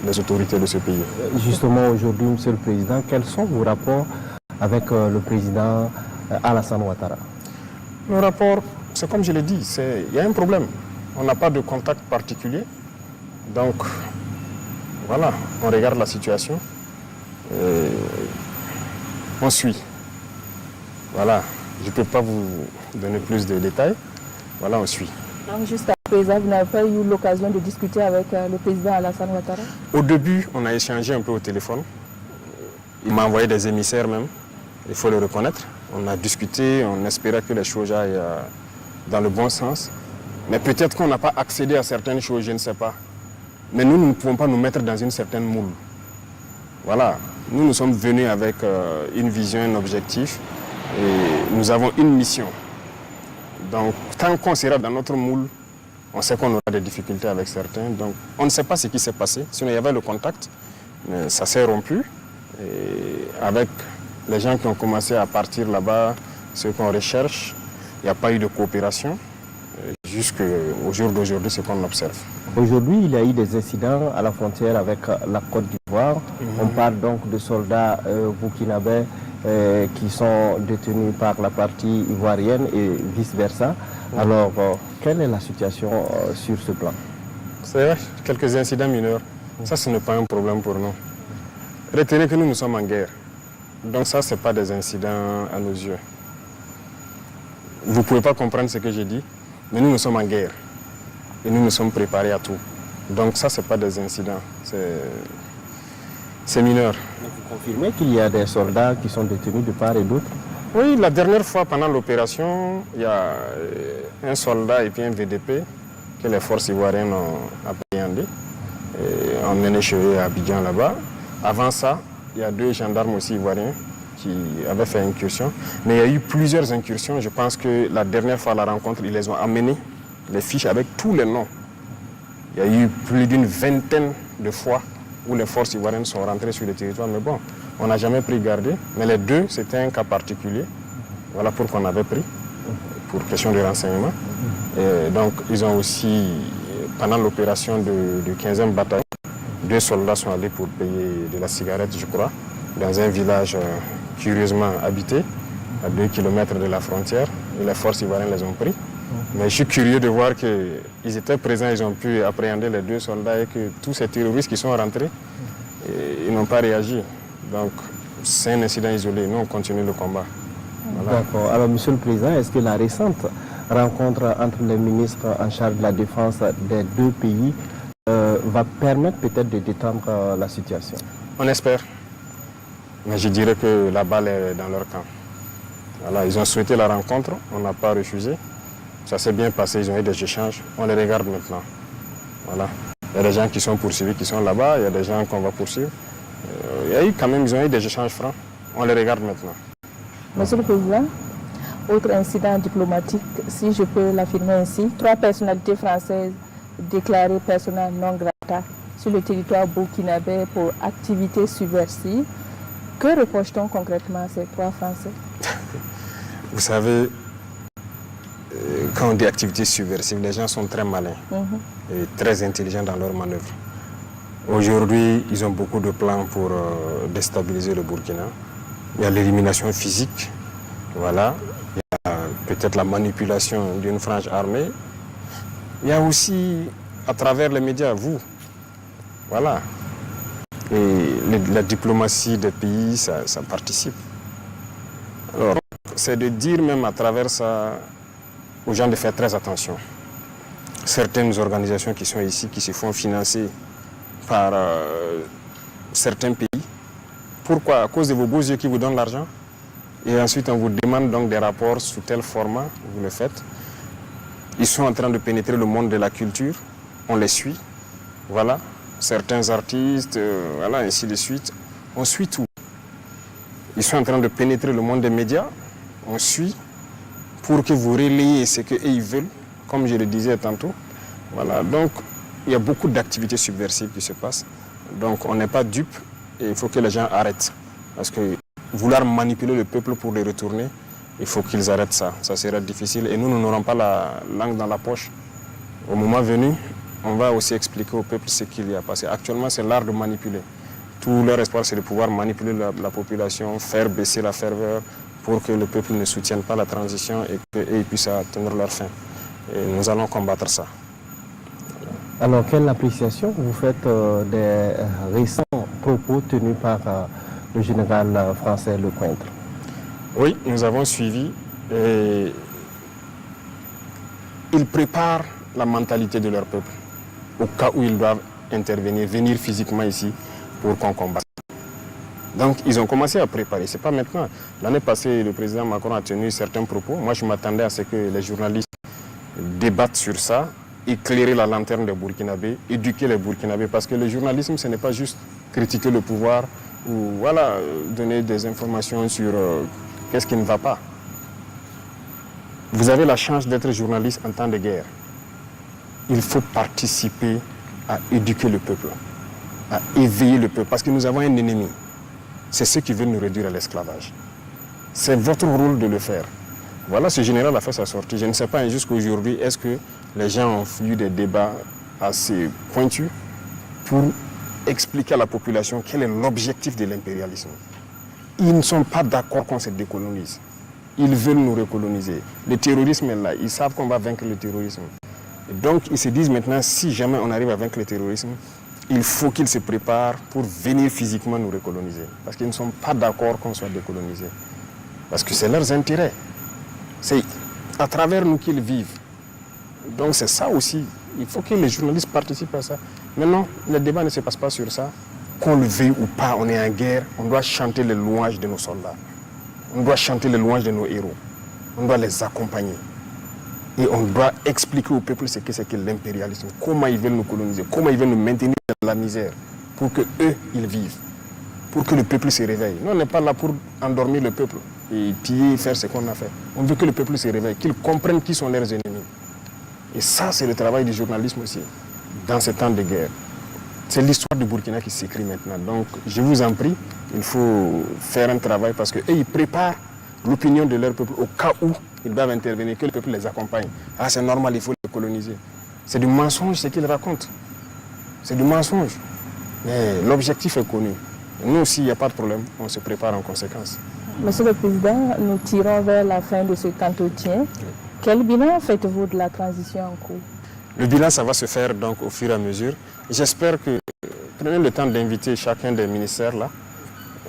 les autorités de ce pays. Justement, aujourd'hui, Monsieur le Président, quels sont vos rapports avec le président Alassane Ouattara? Le rapport, c'est comme je l'ai dit, il y a un problème. On n'a pas de contact particulier. Donc, voilà, on regarde la situation. On suit. Voilà, je ne peux pas vous donner plus de détails. Voilà, on suit. Donc, juste à présent, vous n'avez pas eu l'occasion de discuter avec le président Alassane Ouattara? Au début, on a échangé un peu au téléphone. Il m'a envoyé des émissaires même, il faut le reconnaître. On a discuté, on espérait que les choses aillent dans le bon sens. Mais peut-être qu'on n'a pas accédé à certaines choses, je ne sais pas. Mais nous ne pouvons pas nous mettre dans une certaine moule. Voilà, nous sommes venus avec une vision, un objectif. Et nous avons une mission. Donc, tant qu'on sera dans notre moule, on sait qu'on aura des difficultés avec certains. Donc, on ne sait pas ce qui s'est passé. Sinon, il y avait le contact, mais ça s'est rompu. Et avec les gens qui ont commencé à partir là-bas, ceux qu'on recherche, il n'y a pas eu de coopération. Jusqu'au jour d'aujourd'hui, c'est ce qu'on observe. Aujourd'hui, il y a eu des incidents à la frontière avec la Côte d'Ivoire. On parle donc de soldats burkinabés qui sont détenus par la partie ivoirienne et vice-versa. Alors, quelle est la situation sur ce plan? C'est vrai, quelques incidents mineurs. Ça, ce n'est pas un problème pour nous. Retenez que nous sommes en guerre. Donc ça, ce n'est pas des incidents à nos yeux. Vous ne pouvez pas comprendre ce que j'ai dit, mais nous sommes en guerre. Et nous sommes préparés à tout. Donc ça, ce n'est pas des incidents. C'est mineur. Vous confirmez qu'il y a des soldats qui sont détenus de part et d'autre? Oui, la dernière fois, pendant l'opération, il y a un soldat et puis un VDP que les forces ivoiriennes ont appréhendé. On menait chez Abidjan là-bas. Avant ça, il y a 2 gendarmes aussi ivoiriens qui avaient fait incursion. Mais il y a eu plusieurs incursions. Je pense que la dernière fois à la rencontre, ils les ont amenés, les fiches avec tous les noms. Il y a eu plus d'une vingtaine de fois où les forces ivoiriennes sont rentrées sur le territoire. Mais bon, on n'a jamais pris garde. Mais les 2, c'était un cas particulier. Voilà pourquoi on avait pris, pour question de renseignement. Et donc, ils ont aussi, pendant l'opération du 15e bataillon, 2 soldats sont allés pour payer de la cigarette, je crois, dans un village curieusement habité. à 2 km de la frontière, et les forces ivoiriennes les ont pris. Mais je suis curieux de voir qu'ils étaient présents, ils ont pu appréhender les 2 soldats et que tous ces terroristes qui sont rentrés, ils n'ont pas réagi. Donc c'est un incident isolé, nous on continue le combat. Voilà. D'accord. Alors Monsieur le Président, est-ce que la récente rencontre entre les ministres en charge de la défense des 2 pays va permettre peut-être de détendre la situation? On espère. Mais je dirais que la balle est dans leur camp. Voilà, ils ont souhaité la rencontre, on n'a pas refusé. Ça s'est bien passé, ils ont eu des échanges, on les regarde maintenant. Voilà. Il y a des gens qui sont poursuivis, qui sont là-bas, il y a des gens qu'on va poursuivre. Il y a eu quand même, ils ont eu des échanges francs, on les regarde maintenant. Monsieur le Président, autre incident diplomatique, si je peux l'affirmer ainsi, 3 personnalités françaises déclarées persona non grata sur le territoire burkinabé pour activités subversives. Que reproche-t-on concrètement à ces 3 Français? Vous savez, quand on dit activités subversives, les gens sont très malins et très intelligents dans leurs manœuvres. Aujourd'hui, ils ont beaucoup de plans pour déstabiliser le Burkina. Il y a l'élimination physique, voilà. Il y a peut-être la manipulation d'une frange armée. Il y a aussi, à travers les médias, vous, voilà. Et la diplomatie des pays, ça participe. Alors, c'est de dire même à travers ça aux gens de faire très attention. Certaines organisations qui sont ici, qui se font financer par certains pays. Pourquoi? À cause de vos beaux yeux qui vous donnent l'argent. Et ensuite, on vous demande donc des rapports sous tel format, vous le faites. Ils sont en train de pénétrer le monde de la culture, on les suit, voilà. Certains artistes, voilà, ainsi de suite. On suit tout. Ils sont en train de pénétrer le monde des médias, on suit pour que vous relayez ce qu'ils veulent, comme je le disais tantôt. Voilà, donc il y a beaucoup d'activités subversives qui se passent. Donc on n'est pas dupe et il faut que les gens arrêtent. Parce que vouloir manipuler le peuple pour les retourner, il faut qu'ils arrêtent ça. Ça sera difficile et nous n'aurons pas la langue dans la poche. Au moment venu, on va aussi expliquer au peuple ce qu'il y a passé. Actuellement, c'est l'art de manipuler. Tout leur espoir, c'est de pouvoir manipuler la population, faire baisser la ferveur pour que le peuple ne soutienne pas la transition et qu'ils puissent atteindre leur fin. Et nous allons combattre ça. Alors, quelle appréciation vous faites des récents propos tenus par le général français Lecointre? Oui, nous avons suivi et ils préparent la mentalité de leur peuple au cas où ils doivent intervenir, venir physiquement ici pour qu'on combatte. Donc ils ont commencé à préparer, c'est pas maintenant. L'année passée, le président Macron a tenu certains propos. Moi, je m'attendais à ce que les journalistes débattent sur ça, éclairer la lanterne des Burkinabés, éduquer les Burkinabés, parce que le journalisme, ce n'est pas juste critiquer le pouvoir ou voilà, donner des informations sur qu'est-ce qui ne va pas. Vous avez la chance d'être journaliste en temps de guerre. Il faut participer à éduquer le peuple, à éveiller le peuple, parce que nous avons un ennemi. C'est ceux qui veulent nous réduire à l'esclavage. C'est votre rôle de le faire. Voilà, ce général a fait sa sortie. Je ne sais pas jusqu'à aujourd'hui, est-ce que les gens ont eu des débats assez pointus pour expliquer à la population quel est l'objectif de l'impérialisme. Ils ne sont pas d'accord qu'on se décolonise. Ils veulent nous recoloniser. Le terrorisme est là. Ils savent qu'on va vaincre le terrorisme. Et donc, ils se disent maintenant, si jamais on arrive à vaincre le terrorisme, il faut qu'ils se préparent pour venir physiquement nous recoloniser. Parce qu'ils ne sont pas d'accord qu'on soit décolonisé. Parce que c'est leurs intérêts. C'est à travers nous qu'ils vivent. Donc c'est ça aussi. Il faut que les journalistes participent à ça. Maintenant, le débat ne se passe pas sur ça. Qu'on le veuille ou pas, on est en guerre. On doit chanter les louanges de nos soldats. On doit chanter les louanges de nos héros. On doit les accompagner. Et on doit expliquer au peuple ce que c'est que l'impérialisme. Comment ils veulent nous coloniser. Comment ils veulent nous maintenir dans la misère. Pour que eux, ils vivent. Pour que le peuple se réveille. Nous, on n'est pas là pour endormir le peuple. Et piller, faire ce qu'on a fait. On veut que le peuple se réveille. Qu'ils comprennent qui sont leurs ennemis. Et ça, c'est le travail du journalisme aussi. Dans ces temps de guerre. C'est l'histoire du Burkina qui s'écrit maintenant. Donc, je vous en prie, il faut faire un travail parce qu'eux, ils préparent l'opinion de leur peuple au cas où ils doivent intervenir, que le peuple les accompagne. Ah, c'est normal, il faut les coloniser. C'est du mensonge ce qu'ils racontent. C'est du mensonge. Mais l'objectif est connu. Nous aussi, il n'y a pas de problème. On se prépare en conséquence. Monsieur le Président, nous tirons vers la fin de cet entretien. Quel bilan faites-vous de la transition en cours? Le bilan, ça va se faire donc au fur et à mesure. J'espère que prenez le temps d'inviter chacun des ministères là.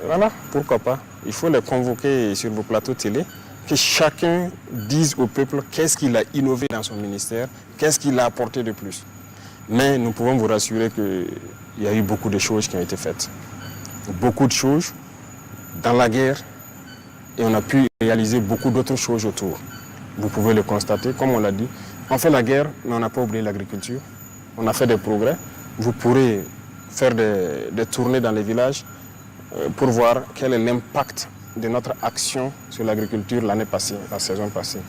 Voilà, pourquoi pas. Il faut les convoquer sur vos plateaux télé, que chacun dise au peuple qu'est-ce qu'il a innové dans son ministère, qu'est-ce qu'il a apporté de plus. Mais nous pouvons vous rassurer qu'il y a eu beaucoup de choses qui ont été faites. Beaucoup de choses dans la guerre et on a pu réaliser beaucoup d'autres choses autour. Vous pouvez le constater, comme on l'a dit. On fait la guerre, mais on n'a pas oublié l'agriculture. On a fait des progrès. Vous pourrez faire des tournées dans les villages pour voir quel est l'impact de notre action sur l'agriculture l'année passée, la saison passée.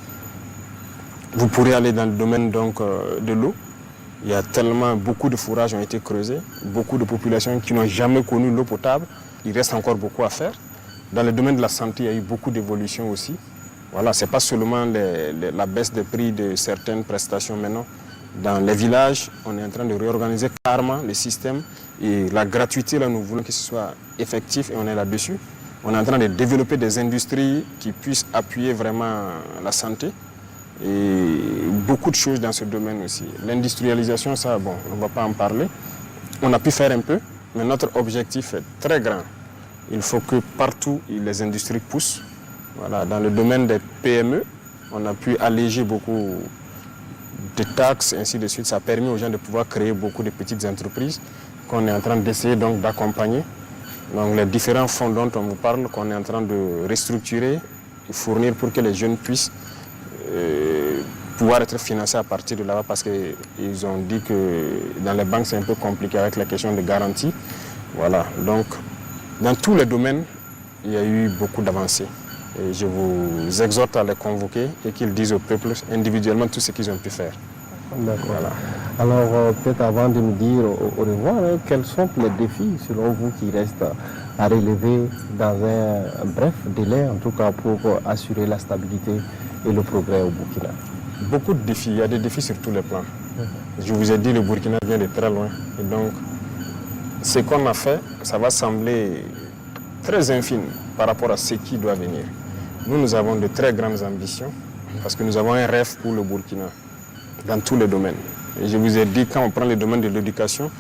Vous pourrez aller dans le domaine donc, de l'eau. Il y a tellement, beaucoup de fourrages ont été creusés, beaucoup de populations qui n'ont jamais connu l'eau potable. Il reste encore beaucoup à faire. Dans le domaine de la santé, il y a eu beaucoup d'évolutions aussi. Voilà, ce n'est pas seulement la baisse des prix de certaines prestations maintenant. Dans les villages, on est en train de réorganiser carrément le système. Et la gratuité, là, nous voulons que ce soit effectif et on est là-dessus. On est en train de développer des industries qui puissent appuyer vraiment la santé. Et beaucoup de choses dans ce domaine aussi. L'industrialisation, ça, bon, on ne va pas en parler. On a pu faire un peu, mais notre objectif est très grand. Il faut que partout, les industries poussent. Voilà, dans le domaine des PME, on a pu alléger beaucoup de taxes, ainsi de suite. Ça a permis aux gens de pouvoir créer beaucoup de petites entreprises qu'on est en train d'essayer donc d'accompagner. Donc les différents fonds dont on vous parle, qu'on est en train de restructurer et fournir pour que les jeunes puissent pouvoir être financés à partir de là-bas parce qu'ils ont dit que dans les banques c'est un peu compliqué avec la question de garantie. Voilà, donc dans tous les domaines, il y a eu beaucoup d'avancées. Et je vous exhorte à les convoquer et qu'ils disent au peuple individuellement tout ce qu'ils ont pu faire. D'accord. Voilà. Alors, peut-être avant de nous dire au revoir, quels sont les défis, selon vous, qui restent à relever dans un bref délai, en tout cas pour assurer la stabilité et le progrès au Burkina? Beaucoup de défis. Il y a des défis sur tous les plans. Je vous ai dit, le Burkina vient de très loin. Et donc, ce qu'on a fait, ça va sembler très infime par rapport à ce qui doit venir. Nous avons de très grandes ambitions parce que nous avons un rêve pour le Burkina dans tous les domaines. Et je vous ai dit, quand on prend le domaine de l'éducation,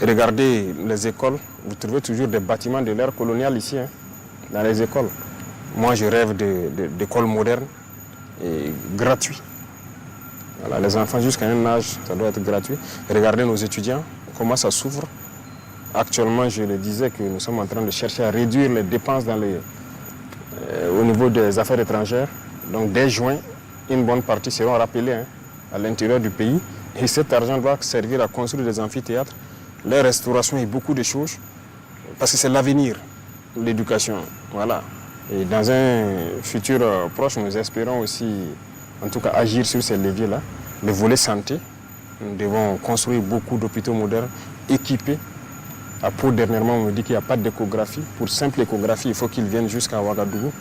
regardez les écoles, vous trouvez toujours des bâtiments de l'ère coloniale ici, dans les écoles. Moi, je rêve d'écoles modernes et gratuites. Voilà, les enfants jusqu'à un âge, ça doit être gratuit. Regardez nos étudiants, comment ça s'ouvre. Actuellement, je le disais que nous sommes en train de chercher à réduire les dépenses au niveau des affaires étrangères. Donc dès juin, une bonne partie seront rappelées à l'intérieur du pays. Et cet argent doit servir à construire des amphithéâtres, les restaurations et beaucoup de choses. Parce que c'est l'avenir, l'éducation. Voilà. Et dans un futur proche, nous espérons aussi, en tout cas, agir sur ces leviers-là. Le volet santé, nous devons construire beaucoup d'hôpitaux modernes, équipés. À Pau, dernièrement, on me dit qu'il n'y a pas d'échographie. Pour simple échographie, il faut qu'ils viennent jusqu'à Ouagadougou.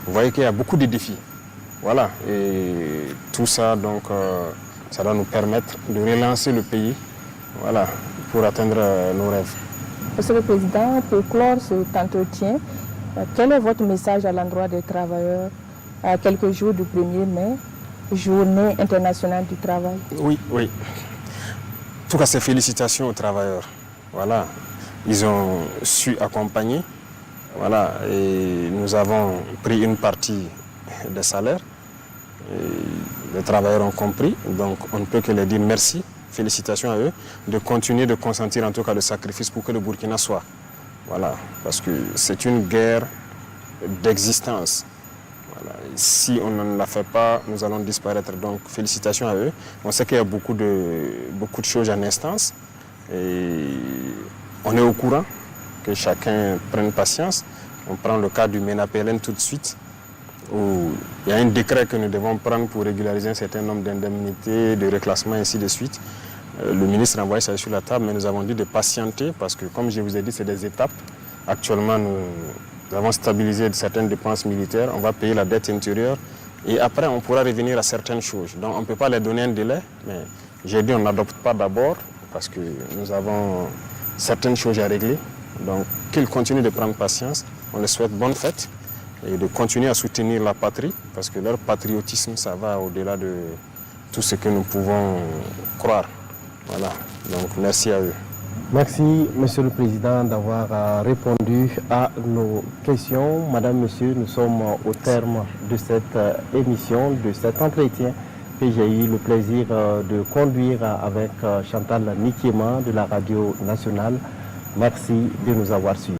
Vous voyez qu'il y a beaucoup de défis. Voilà. Et tout ça, donc, ça doit nous permettre de relancer le pays, voilà, pour atteindre nos rêves. Monsieur le Président, pour clore cet entretien, quel est votre message à l'endroit des travailleurs à quelques jours du 1er mai, journée internationale du travail? Oui. En tout cas, c'est félicitations aux travailleurs. Voilà. Ils ont su accompagner. Voilà. Et nous avons pris une partie des salaires. Et les travailleurs ont compris. Donc, on ne peut que leur dire merci. Félicitations à eux de continuer de consentir en tout cas le sacrifice pour que le Burkina soit. Voilà. Parce que c'est une guerre d'existence. Voilà. Si on ne la fait pas, nous allons disparaître. Donc, félicitations à eux. On sait qu'il y a beaucoup de choses en instance. Et on est au courant que chacun prenne patience. On prend le cas du MENA-PLN tout de suite, où il y a un décret que nous devons prendre pour régulariser un certain nombre d'indemnités, de reclassements, ainsi de suite. Le ministre a envoyé ça sur la table, mais nous avons dit de patienter parce que, comme je vous ai dit, c'est des étapes. Actuellement, nous avons stabilisé certaines dépenses militaires, on va payer la dette intérieure et après, on pourra revenir à certaines choses. Donc, on ne peut pas leur donner un délai, mais j'ai dit on n'adopte pas d'abord parce que nous avons certaines choses à régler. Donc, qu'ils continuent de prendre patience. On les souhaite bonne fête. et de continuer à soutenir la patrie, parce que leur patriotisme, ça va au-delà de tout ce que nous pouvons croire. Voilà, donc merci à eux. Merci, Monsieur le Président, d'avoir répondu à nos questions. Madame, Monsieur, nous sommes au terme de cette émission, de cet entretien que j'ai eu le plaisir de conduire avec Chantal Nikiema de la Radio Nationale. Merci de nous avoir suivis.